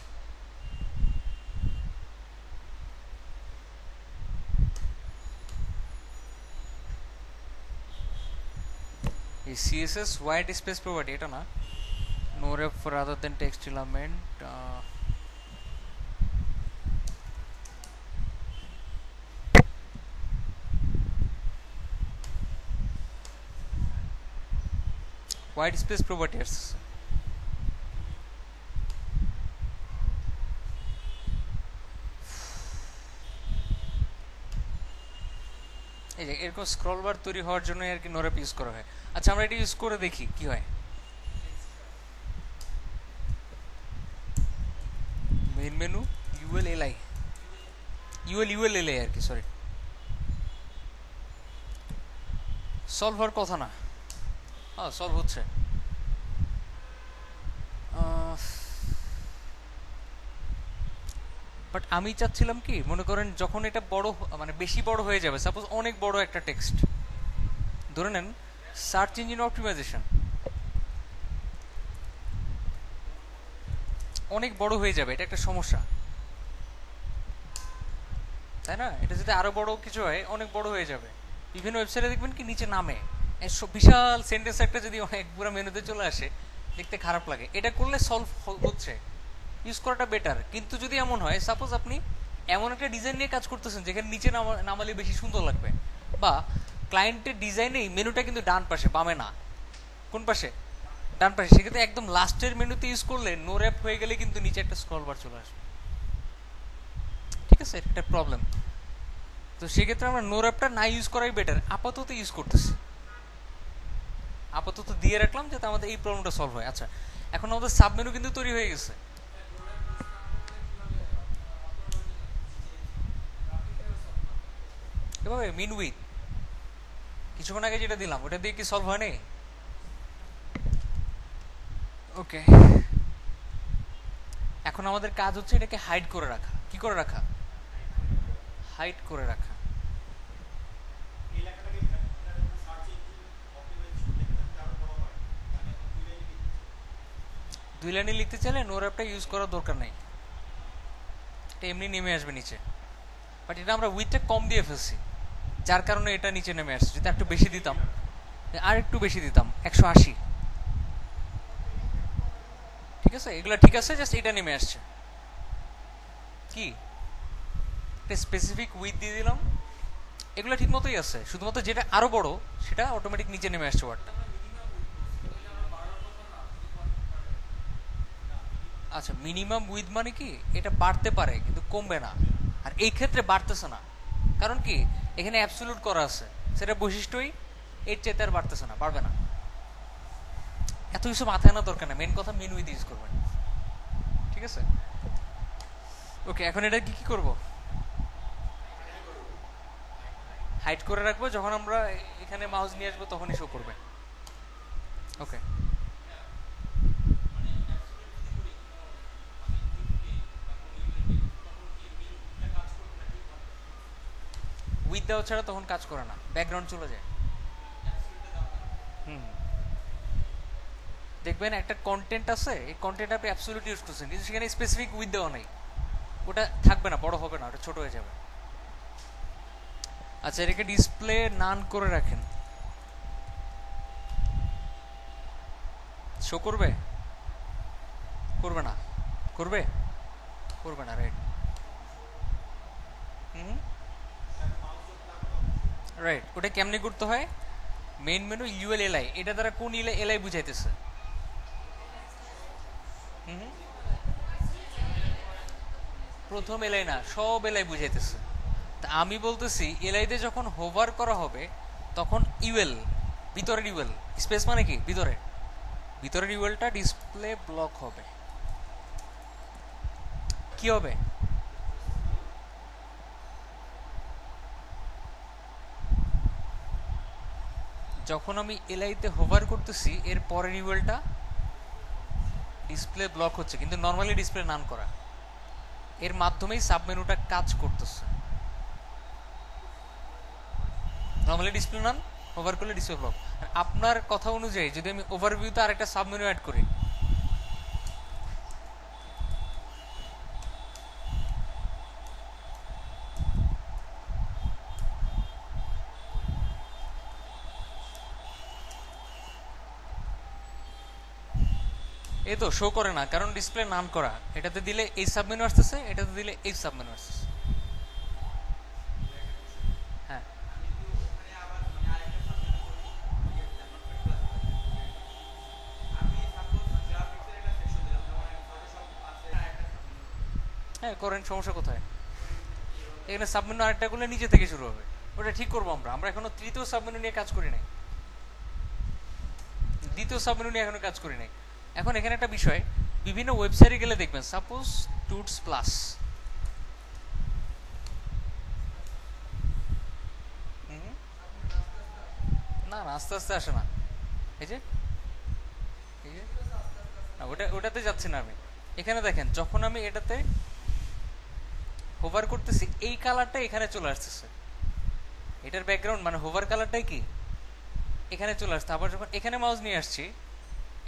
এই সিএসএস হোয়াইট স্পেস প্রপার্টি, এটা না, no wrap for other than text element. White space property আসছে, এই যে এরকম স্ক্রল বার তৈরি হওয়ার জন্য আর কি নো র্যাপ ইউজ করা হয়। আচ্ছা, আমরা এটা ইউজ করে দেখি কি হয়। মেইন মেনু ইউএলএলআই, ইউএলএলআই আর কি, সরি, সলভ হওয়ার কথা না। হ্যাঁ, সলভ হচ্ছে। বাট আমি চাচ্ছিলাম কি, মনে করেন যখন এটা বড় মানে বেশি বড় হয়ে যাবে, সাপোজ অনেক বড় একটা টেক্সট, ধরে নেন সার্চ ইঞ্জিন অপটিমাইজেশন অনেক বড় হয়ে যাবে, এটা একটা সমস্যা, তাই না? এটা যদি আরো বড় কিছু হয় অনেক বড় হয়ে যাবে। বিভিন্ন ওয়েবসাইটে দেখবেন কি নিচে নামে বিশাল সেন্টেন্স একটা যদি অনেক পুরো মেনুতে চলে আসে, দেখতে খারাপ লাগে। এটা করলে সলভ হচ্ছে, ইউজ করাটা বেটার। কিন্তু যদি এমন হয় সাপোজ আপনি এমন একটা ডিজাইন নিয়ে কাজ করতেছেন যেখানে নিচে নামালে বেশি সুন্দর লাগবে, বা ক্লায়েন্টের ডিজাইনেই মেনুটা কিন্তু ডান পাশে, বামে না। কোন পাশে? ডান পাশে। সেক্ষেত্রে একদম লাস্টের মেনুতে ইউজ করলে নো র্যাপ হয়ে গেলে কিন্তু নিচে একটা স্ক্রল বার চলে আসবে, ঠিক আছে? এটা একটা প্রবলেম। তো সেক্ষেত্রে আমরা নো র্যাপটা না ইউজ করাই বেটার। আপাতত ইউজ করতেছি, আপাতত দিয়ে রাখলাম যাতে আমাদের এই প্রবলেমটা সলভ হয়। আচ্ছা, এখন আমাদের সাব মেনু কিন্তু তৈরি হয়ে গেছে। এভাবে মিন উইথ কিছুক্ষণ আগে যেটা দিলাম ওটা দিয়ে কি সলভ হয়নি? ওকে, এখন আমাদের কাজ হচ্ছে এটাকে হাইড করে রাখা। কি করে রাখা? হাইড করে রাখা। দুই লাইনে লিখতে চাইলে নো র্যাপটা ইউজ করার দরকার নাই, এটা এমনি নেমে আসবে নিচে। বাট এটা আমরা উইথটা কম দিয়ে ফেলছি, যার কারণে এটা নিচে নেমে আসছে। যদি একটু বেশি দিতাম, আর একটু বেশি দিতাম, 180, ঠিক আছে? এগুলো ঠিক আছে, জাস্ট এটা নেমে আসছে। কি স্পেসিফিক উইথ দিয়ে দিলাম, এগুলো ঠিক মতোই আছে, শুধুমাত্র যেটা আরো বড় সেটা অটোমেটিক নিচে নেমে আসছে ওয়ার্ডটা। আচ্ছা, মিনিমাম উইথ মানে কি এটা বাড়তে পারে কিন্তু কমবে না, আর এই ক্ষেত্রে বাড়তেছে না। কারণ কি এখানে অ্যাবসলিউট করা আছে, সেটা বৈশিষ্ট্যই এর চাইতে আর বাড়তেছে না, বাড়বে না। এত কিছু মাথায় আনার দরকার নেই, মেন কথা মেন উইথ ইউজ করবেন, ঠিক আছে? ওকে, এখন এটা কি কি করব? হাইড করে রাখবো, যখন আমরা এখানে মাউস নিয়ে আসবো তখনই শো করবে। ওকে, উইথ দেওয়া ছাড়া তখন কাজ করে না, ব্যাকগ্রাউন্ড চলে যায়। হুম, দেখবেন একটা কন্টেন্ট আছে, এই কন্টেন্ট আপনি অ্যাবসলিউট ইউজ করছেন কিন্তু সেখানে স্পেসিফিক উইথ দেওয়া নাই, ওটা থাকবে না, বড় হবে না, ওটা ছোট হয়ে যাবে। আচ্ছা, এটাকে ডিসপ্লে নান করে রাখেন, শো করবে? করবে না? করবে? করবে না, রাইট। হুম, রাইট। ওটা কেমনে করতে হয়? মেইন মেনু ইউএল এলআই, এটা দ্বারা কোন এলআই বুঝাইতেছে? হুম, প্রথম এলআই না, সব এলআই বুঝাইতেছে। তা আমি বলতেছি এলআইতে যখন হোভার করা হবে তখন ইউএল, ভিতরের ইউএল, স্পেস মানে কি ভিতরে, ভিতরের ইউএলটা ডিসপ্লে ব্লক হবে। কি হবে? যখন আমি এলআইতে হোভার করতেছি এর পরের ইউএলটা ডিসপ্লে ব্লক হচ্ছে, কিন্তু নর্মালি ডিসপ্লে নান করা, এর মাধ্যমেই সাবমেনুটা কাজ করতেছে। নর্মালি ডিসপ্লে নান, ওভার করলে ডিসপ্লে ব্লক। আপনার কথা অনুযায়ী যদি আমি ওভারভিউতে আরেকটা সাবমেনু অ্যাড করি, এই তো শো করে না, কারণ ডিসপ্লে নান করা। এটাতে দিলে এই সাবমেনু আসতেছে, এটাতে দিলে এই সাবমেনু আসতেছে। হ্যাঁ, হ্যাঁ করেন, সমস্যা কোথায়? এখানে সাবমেনু আরেকটা করলে নিচে থেকে শুরু হবে, ওটা ঠিক করবো আমরা। আমরা এখনো তৃতীয় সাবমেনু নিয়ে কাজ করি নাই, দ্বিতীয় সাবমেনু নিয়ে এখনো কাজ করি নাই। এখন এখানে একটা বিষয়, বিভিন্ন ওয়েবসাইটে গেলে দেখবেন সাপোজ টুটস প্লাস, না না আস্তে আস্তে আসে না, এই যে এই যে না, ওটাতে যাচ্ছি না আমি। এখানে দেখেন যখন আমি এটাতে হোভার করতেছি এই কালারটা এখানে চলে আসতেছে, এটার ব্যাকগ্রাউন্ড মানে হোভার কালারটাই কি এখানে চলে আসছে, আবার যখন এখানে মাউস নিয়ে আসছি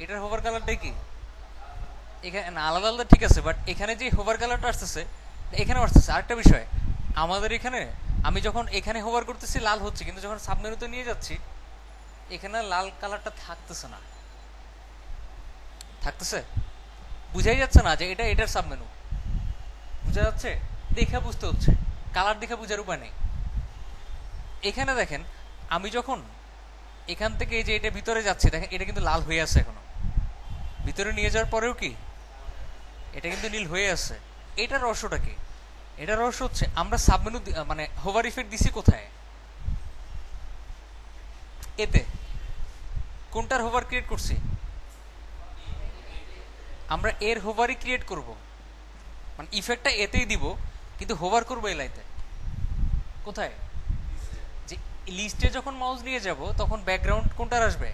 এটার হোভার কালারটাই কি এখানে না, আলাদা আলাদা ঠিক আছে, বাট এখানে যে হোভার কালারটা আসতেছে এখানে আসতেছে। আরেকটা বিষয় আমাদের এখানে, আমি যখন এখানে হোভার করতেছি লাল হচ্ছে, কিন্তু যখন সাবমেনুতে নিয়ে যাচ্ছি এখানে লাল কালারটা থাকতেছে না। থাকতেছে, বুঝাই যাচ্ছে না যে এটা এটার সাবমেনু। বুঝা যাচ্ছে? দেখে বুঝতে হচ্ছে, কালার দেখে বুঝার উপায় নেই। এখানে দেখেন আমি যখন এখান থেকে এই যে এটা ভিতরে যাচ্ছে, দেখেন এটা কিন্তু লাল হয়ে আছে এখনো, ভিতরে নিয়ে যাওয়ার পরেও কি এটা কিন্তু নীল হয়ে আছে। এটার রহস্যটা কি? এটার রহস্য হচ্ছে আমরা সাবমেনু মানে হোভার ইফেক্ট দিছি কোথায়? এতে কোনটার হোভার ক্রিয়েট করছি? আমরা এর হোভারই ক্রিয়েট করব, মানে ইফেক্টটা এতেই দিব, কিন্তু হোভার করবো এলাইতে। কোথায়? যে লিস্টে যখন মাউস নিয়ে যাব তখন ব্যাকগ্রাউন্ড কোনটার আসবে?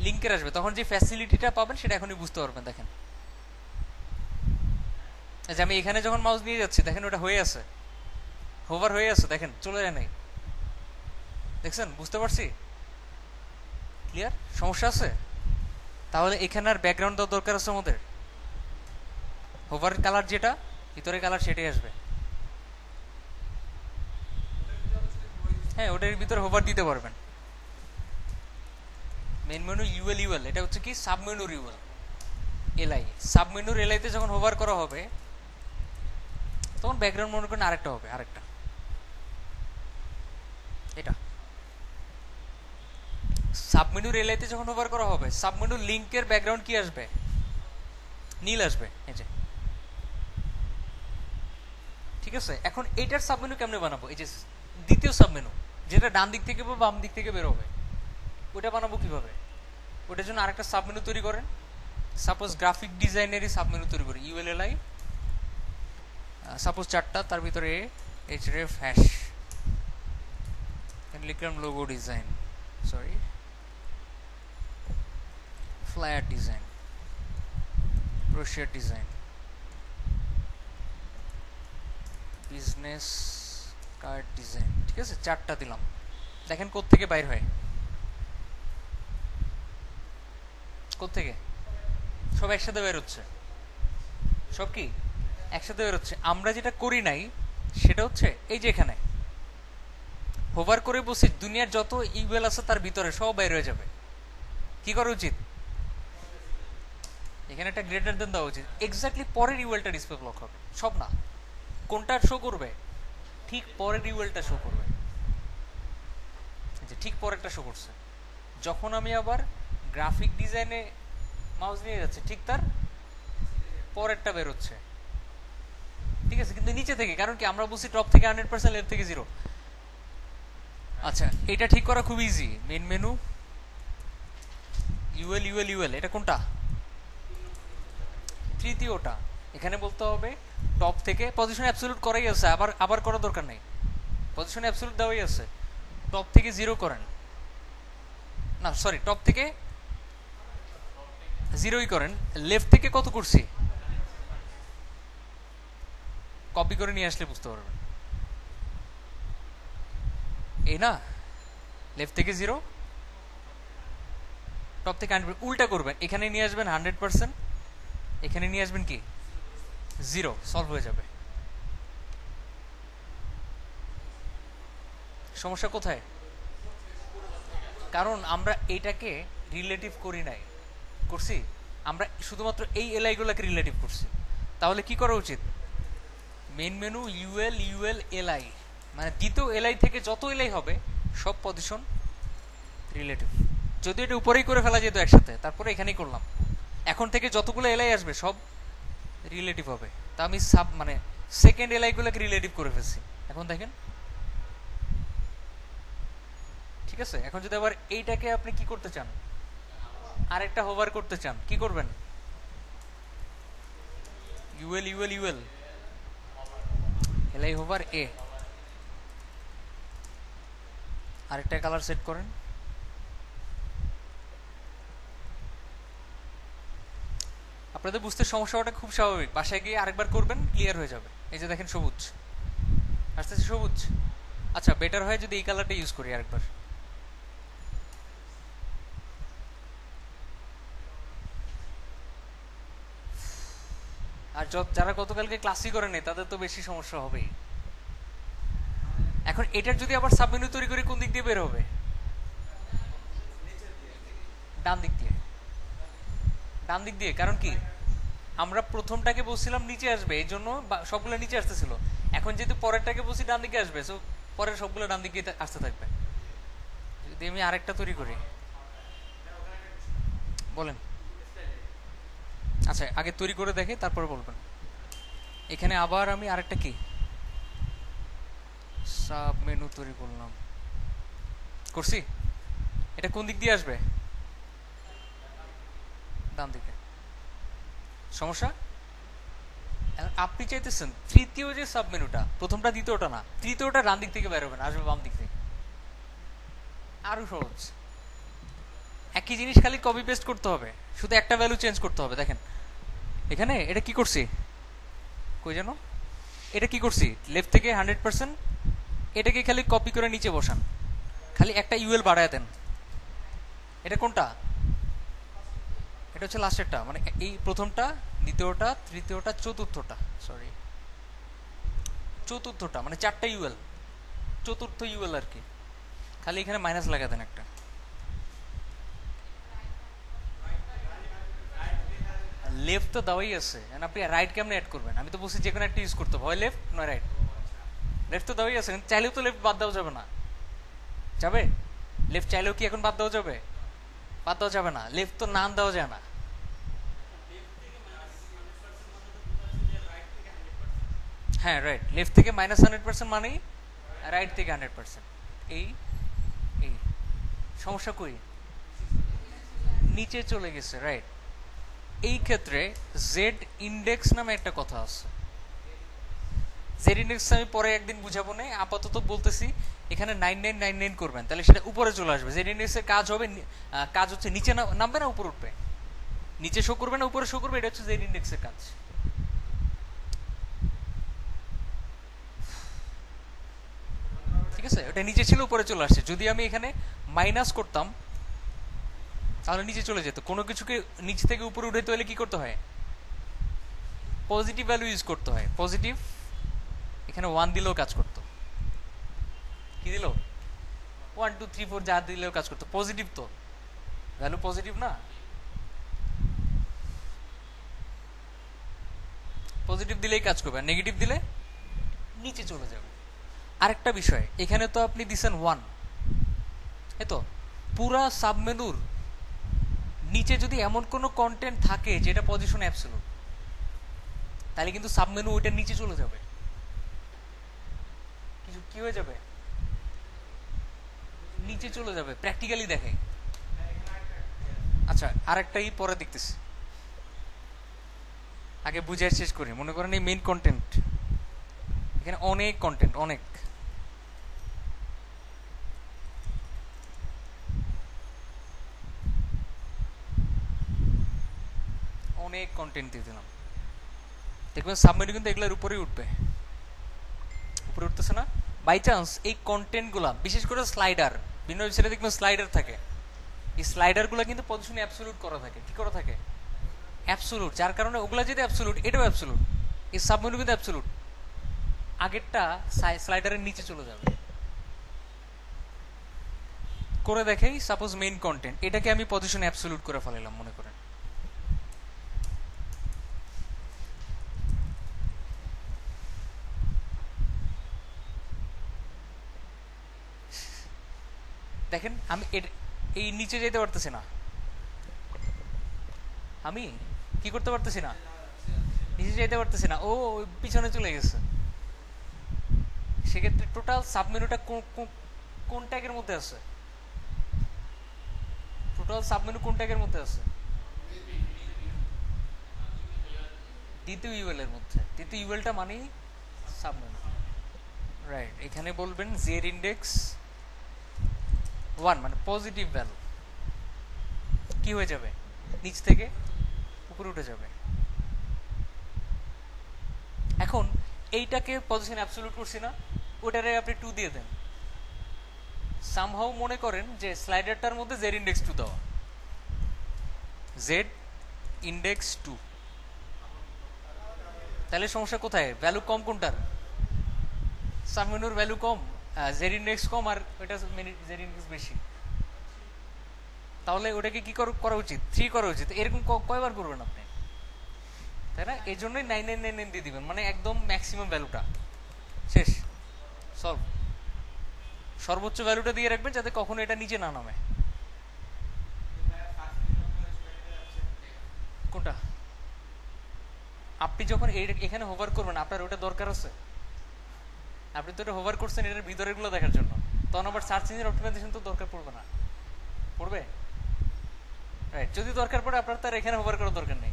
লিঙ্কের আসবে। তখন যে ফ্যাসিলিটিটা পাবেন সেটা এখনই বুঝতে পারবেন। দেখেন যে আমি এখানে যখন মাউস নিয়ে যাচ্ছি দেখেন ওটা হয়ে আছে, হোভার হয়ে আছে, দেখেন চলে যায় নাই। দেখছেন? বুঝতে পারছি? ক্লিয়ার? সমস্যা আছে? তাহলে এখানে আর ব্যাকগ্রাউন্ড দেওয়ার দরকার আছে আমাদের? হোভার কালার যেটা ভিতরে কালার সেটাই আসবে। হ্যাঁ, ওটার ভিতরে হোভার দিতে পারবেন। মেন মেনু ইউএল ইউএল, এটা হচ্ছে কি সাবমেনুর ইউএল এলআই। সাবমেনুর এলআইতে যখন হোভার করা হবে তখন ব্যাকগ্রাউন্ড মনে করেন আরেকটা হবে, আরেকটা এটা। সাবমেনুর এলআইতে যখন হোভার করা হবে সাবমেনুর লিংকের ব্যাকগ্রাউন্ড কি আসবে? নীল আসবে। এই যে, ঠিক আছে। এখন এইটার সাবমেনু কেমনে বানাবো? এই যে দ্বিতীয় সাবমেনু যেটা ডান দিক থেকে বা বাম দিক থেকে বের হবে, ওটা বানাবো কিভাবে? ওটার জন্য আরেকটা সাবমেনু তৈরি করেন। সাপোজ গ্রাফিক ডিজাইনেরই সাবমেনু তৈরি করি, ইউএলএলআই, সাপোজ 4টা, তার ভিতরে href হ্যাশ, লিখলাম logo design, sorry flyer design, brochure design, business card design. ঠিক আছে, 4টা দিলাম। দেখেন কোত্থেকে বাইর হয়, কোত্থেকে? সব একসাথে বের হচ্ছে। সব কি একসাথে বের হচ্ছে। আমরা যেটা করি নাই সেটা হচ্ছে এই যে এখানে হোভার করে বসে দুনিয়ার যত ইউএল আছে তার ভিতরে সব বাইর হয়ে যাবে। কি করা উচিত? এখানে একটা গ্রেটার দেন দেওয়া উচিত। এক্স্যাক্টলি পরের ইউএলটা ডিসপ্লে ব্লক হবে, সব না। কোনটা শো করবে? ঠিক পরের ইউএলটা শো করবে। ঠিক পরেরটা শো করছে। যখন আমি আবার গ্রাফিক ডিজাইনে মাউস নিয়ে যাচ্ছে ঠিক তার পরেরটা বের হচ্ছে। ঠিক আছে, কিন্তু নিচে থেকে, কারণ কি আমরা বলছি টপ থেকে 100%, লেফট থেকে 0। আচ্ছা, এটা ঠিক করা খুব easy. Main menu UL UL UL, এটা কোনটা? তৃতীয়টা। এখানে বলতে হবে টপ থেকে, পজিশন অ্যাবসলিউট করাই আছে, আবার আবার করার দরকার নেই, পজিশন অ্যাবসলিউট দেওয়াই আছে। টপ থেকে 0 করেন, না সরি, টপ থেকে 0ই করেন। লেফট থেকে কত করছি কপি করে নিয়ে আসলে বুঝতে পারবেন। এই না, লেফট থেকে 0, টপ থেকে 100, উল্টা করবেন। এখানে নিয়ে আসবেন 100%, এখানে নিয়ে আসবেন কি 0, সলভ হয়ে যাবে। সমস্যা কোথায়? কারণ আমরা এইটাকে রিলেটিভ করি নাই, করছি আমরা শুধুমাত্র এই এলআই গুলাকে রিলেটিভ করছি। তাহলে কি করা উচিত? Main menu UL UL LI, মানে দ্বিতীয় এলআই থেকে যত এলআই হবে সব পজিশন রিলেটিভ। যদি এটা উপরেই করে ফেলা যেত একসাথে, তারপরে এখানেই করলাম। এখন থেকে যতগুলো এলআই আসবে সব রিলেটিভ হবে। তা আমি সাব মানে সেকেন্ড এলআই গুলোকে রিলেটিভ করে ফেলছি। এখন দেখেন, ঠিক আছে। এখন যদি আবার এইটাকে আপনি কি করতে চান, আরেকটা হোভার করতে চান, কি করবেন? UL UL UL LI hover এ, আরেকটা কালার সেট করেন। আপনাদের বুঝতে সমস্যা হওয়াটা খুব স্বাভাবিক, বাসায় গিয়ে আরেকবার করবেন, ক্লিয়ার হয়ে যাবে। এই যে দেখেন সবুজ আসতেছে, সবুজ। আচ্ছা, বেটার হয় যদি এই কালারটা ইউজ করি আরেকবার। আর যারা গতকালকে ক্লাসই করেনি তাদের তো বেশি সমস্যা হবেই। এখন এটার যদি আবার সাবমেনু তৈরি করে কোন দিক দিয়ে বের হবে? ডান দিক দিয়ে। ডান দিক দিয়ে কারণ কি আমরা প্রথমটাকে বলছিলাম নিচে আসবে, এই জন্য সবগুলো নিচে আসতেছিল। এখন যেহেতু পরেরটাকে বলছি ডান দিকে আসবে, সো পরের সবগুলো ডান দিকে আসতে থাকবে। যদি আমি আরেকটা তৈরি করি, বলেন। আচ্ছা আগে তৈরি করে দেখে তারপরে বলবেন। এখানে আবার আমি আরেকটা কি সাব মেনু তৈরি করলাম, করছি। এটা কোন দিক দিয়ে আসবে? ডান দিকে। সমস্যা? আপনি চাইতেছেন তৃতীয় যে সাব মেনুটা, প্রথমটা দ্বিতীয়টা না, তৃতীয়টা ডান দিক থেকে বের হবে না, আসবে বাম দিক থেকে। আরো সহজ। একই জিনিস খালি কপি পেস্ট করতে হবে, শুধু একটা ভ্যালু চেঞ্জ করতে হবে। দেখেন এখানে এটা কি করছি, কই জানো, এটা কি করছি, লেফট থেকে 100%, এটাকে খালি কপি করে নিচে বসান, খালি একটা ইউএল বাড়ায় দেন। এটা কোনটা? এটা হচ্ছে লাস্টেরটা, মানে এই প্রথমটা, দ্বিতীয়টা, তৃতীয়টা, চতুর্থটা, সরি চতুর্থটা, মানে 4টা ইউএল, চতুর্থ ইউএল আর কি। খালি এখানে মাইনাস লাগা দেন একটা। লেফট তো দেওয়াই আছে, আপনি রাইট কেমনে অ্যাড করবেন? আমি তো বলছি যে কোনো একটা ইউজ করতে হবে, হয় লেফট নয় রাইট। লেফট তো দেওয়াই আছে, চাইলেও তো লেফট বাদ দেওয়া যাবে না, যাবে? লেফট চাইলেও কি এখন বাদ দেওয়া যাবে? বাদ দেওয়া যাবে না, লেফট তো নাম দেওয়া যায় না। হ্যাঁ রাইট, লেফট থেকে -100% মানেই রাইট থেকে 100%। এই এই সমস্যা কই? নিচে চলে গেছে, রাইট। এই ক্ষেত্রে জেড ইন্ডেক্স নামে একটা কথা আছে। জেড ইন্ডেক্স আমি পরে একদিন বুঝাবো না, আপাতত বলতেছি এখানে 9999 করবেন, তাহলে সেটা উপরে চলে আসবে। জেড ইন্ডেক্সের কাজ হবে, কাজ হচ্ছে নিচে নামবে না উপরে উঠবে, নিচে শো করবে না উপরে শো করবে, এটা হচ্ছে জেড ইন্ডেক্সের কাজ। ঠিক আছে, ওটা নিচে ছিল উপরে চলে আসছে। যদি আমি এখানে মাইনাস করতাম তাহলে নিচে চলে যেত। কোনো কিছুকে নিচ থেকে উপরে উঠাইতে হলে কি করতে হয়? পজিটিভ ভ্যালু ইউজ করতে হয়। পজিটিভ, এখানে 1 দিলেও কাজ করতো। কি দিল? 1 2 3 4 যা দিলেও কাজ করতো, পজিটিভ তো, ভ্যালু পজিটিভ না? পজিটিভ দিলেই কাজ করবে, আর নেগেটিভ দিলে নিচে চলে যাবে। আরেকটা বিষয়, এখানে তো আপনি দিছেন 1, এই তো পুরা সাবমেনুর নিচে যদি এমন কোনো কন্টেন্ট থাকে যেটা পজিশন অ্যাবসলিউট, তাহলে কিন্তু সাবমেনু ওইটার নিচে চলে যাবে। কিছু কি হয়ে যাবে? নিচে চলে যাবে, প্র্যাকটিক্যালি দেখে। আচ্ছা আরেকটাই পরে দেখতেছি, আগে বুঝে শেষ করি। মনে করেন এই মেইন কন্টেন্ট, এখানে অনেক কন্টেন্ট, অনেক অনেক কন্টেন্ট দিয়ে দিলাম। দেখবেন সাবমেনু কিন্তু এগুলোর উপরেই উঠবে, উপরে উঠতেছে না? বাই চান্স এই কন্টেন্ট গুলা, বিশেষ করে স্লাইডার, বিভিন্ন ওয়েবসাইটে দেখবেন স্লাইডার থাকে, এই স্লাইডার গুলা কিন্তু পজিশনে অ্যাবসলিউট করা থাকে। কি করা থাকে? অ্যাবসলিউট। যার কারণে ওগুলা যদি অ্যাবসলিউট, এটাও অ্যাবসলিউট, এই সাবমেনু কিন্তু অ্যাবসলিউট, আগেরটা স্লাইডারের নিচে চলে যাবে। করে দেখেই, সাপোজ মেইন কন্টেন্ট, এটাকে আমি পজিশন অ্যাবসলিউট করে ফেলাইলাম মনে করেন। দেখেন আমি এই নিচে যেতে পারতেছি না, আমি কি করতে পারতেছি না, নিচে যেতে পারতেছি না, ও পিছনে চলে গেছে। সেক্ষেত্রে টোটাল সাবমেনুটা কোন ট্যাগের মধ্যে আছে? টোটাল সাবমেনু কোন ট্যাগের মধ্যে আছে? দ্বিতীয় ইউএল এর মধ্যে। দ্বিতীয় ইউএলটা মানেই সাবমেনু, রাইট। এখানে বলবেন জেড ইন্ডেক্স 1, মানে পজিটিভ ভ্যালু কি হয়ে যাবে? নিচ থেকে উপরে উঠে যাবে। এখন এইটাকে পজিশন অ্যাবসলিউট করছি না, ওটারে আপনি 2 দিয়ে দেন। সামহাউ মনে করেন যে স্লাইডারটার মধ্যে জেড ইন্ডেক্স 2 দেওয়া, জেড ইন্ডেক্স 2, তাহলে সমস্যা কোথায়? ভ্যালু কম কোনটার? সাবমেনুর ভ্যালু কম, জেড ইন্ডেক্স কম, আর ওইটা জেড ইন্ডেক্স বেশি। তাহলে ওটাকে কি করা উচিত? 3 করা উচিত। এরকম কয়বার করবেন আপনি, তাই না? এই জন্যই 9999 দিয়ে দিবেন, মানে একদম ম্যাক্সিমাম ভ্যালুটা শেষ, সলভ। সর্বোচ্চ ভ্যালুটা দিয়ে রাখবেন যাতে কখনো এটা নিচে না নামে। কোনটা? আপনি যখন এখানে হোভার করবেন, আপনার ওটা দরকার আছে? আপনি তো এটা হোভার করছেন এটার ভিতরের গুলো দেখার জন্য, তখন আবার সার্চ ইঞ্জিন অপটিমাইজেশন তো দরকার পড়বে না? পড়বে, রাইট? যদি দরকার পড়ে আপনার তার এখানে হোভার করার দরকার নেই,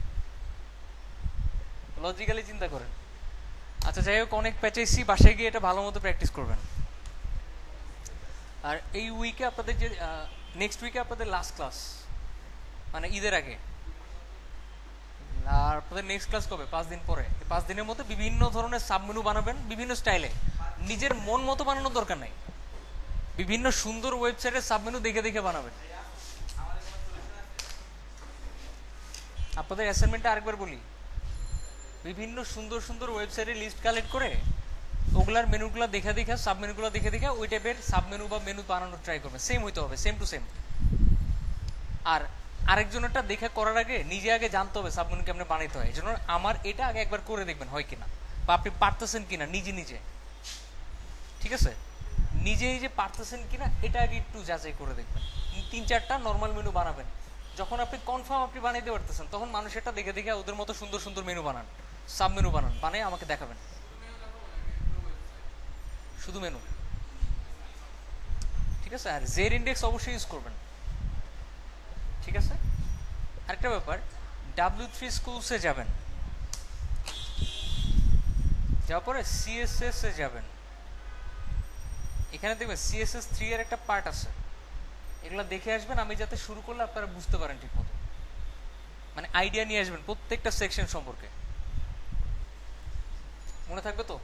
লজিক্যালি চিন্তা করেন। আচ্ছা যাই হোক, অনেক প্যাচাইছি, বাসায় গিয়ে এটা ভালো মতো প্র্যাকটিস করবেন। আর এই উইকে আপনাদের যে নেক্সট উইকে আপনাদের লাস্ট ক্লাস, মানে ঈদের আগে। আর আপনাদের নেক্সট ক্লাস কবে? 5 দিন পরে। 5 দিনের মধ্যে বিভিন্ন ধরনের সাবমেনু বানাবেন, বিভিন্ন স্টাইলে। নিজের মন মতো বানানোর দরকার নাই, বিভিন্ন সুন্দর ওয়েবসাইটের সাবমেনু দেখে দেখে বানাবেন। আপনাদের অ্যাসাইনমেন্টটা আরেকবার বলি, বিভিন্ন সুন্দর সুন্দর ওয়েবসাইটে লিস্ট কালেক্ট করে ওগুলার মেনুগুলো দেখে দেখে, সাবমেনুগুলো দেখে দেখে ওই টাইপের সাবমেনু বা মেনু বানানোর ট্রাই করবেন। সেম হইতে হবে, সেম টু সেম। আর আরেকজনেরটা দেখে করার আগে নিজে আগে জানতে হবে সাবমেনু কেমনে বানাইতে হয়। এই জন্য আমার এটা আগে একবার করে দেখবেন হয় কিনা, বা আপনি পারতেছেন কিনা নিজে নিজে। ঠিক আছে, নিজে নিজে পারতেছেন কিনা এটা আগে একটু যাচাই করে দেখবেন। 3-4টা নর্মাল মেনু বানাবেন। যখন আপনি কনফার্ম আপনি বানাইতে পারতেছেন, তখন মানুষেরটা দেখে দেখে ওদের মতো সুন্দর সুন্দর মেনু বানান, সাব মেনু বানান, বানিয়ে আমাকে দেখাবেন। শুধু মেনু, ঠিক আছে। আর জেড ইন্ডেক্স অবশ্যই ইউজ করবেন, ঠিক আছে। আরেকটা ব্যাপার, W3 স্কুলসে যাবেন, যাওয়ার পরে CSS এ যাবেন। এখানে দেখবেন CSS3 এর একটা পার্ট আছে, এগুলো দেখে আসবেন। আমি যাতে শুরু করলে আপনারা বুঝতে পারেন ঠিক মতো, মানে আইডিয়া নিয়ে আসবেন প্রত্যেকটা সেকশন সম্পর্কে। মনে থাকবে তো?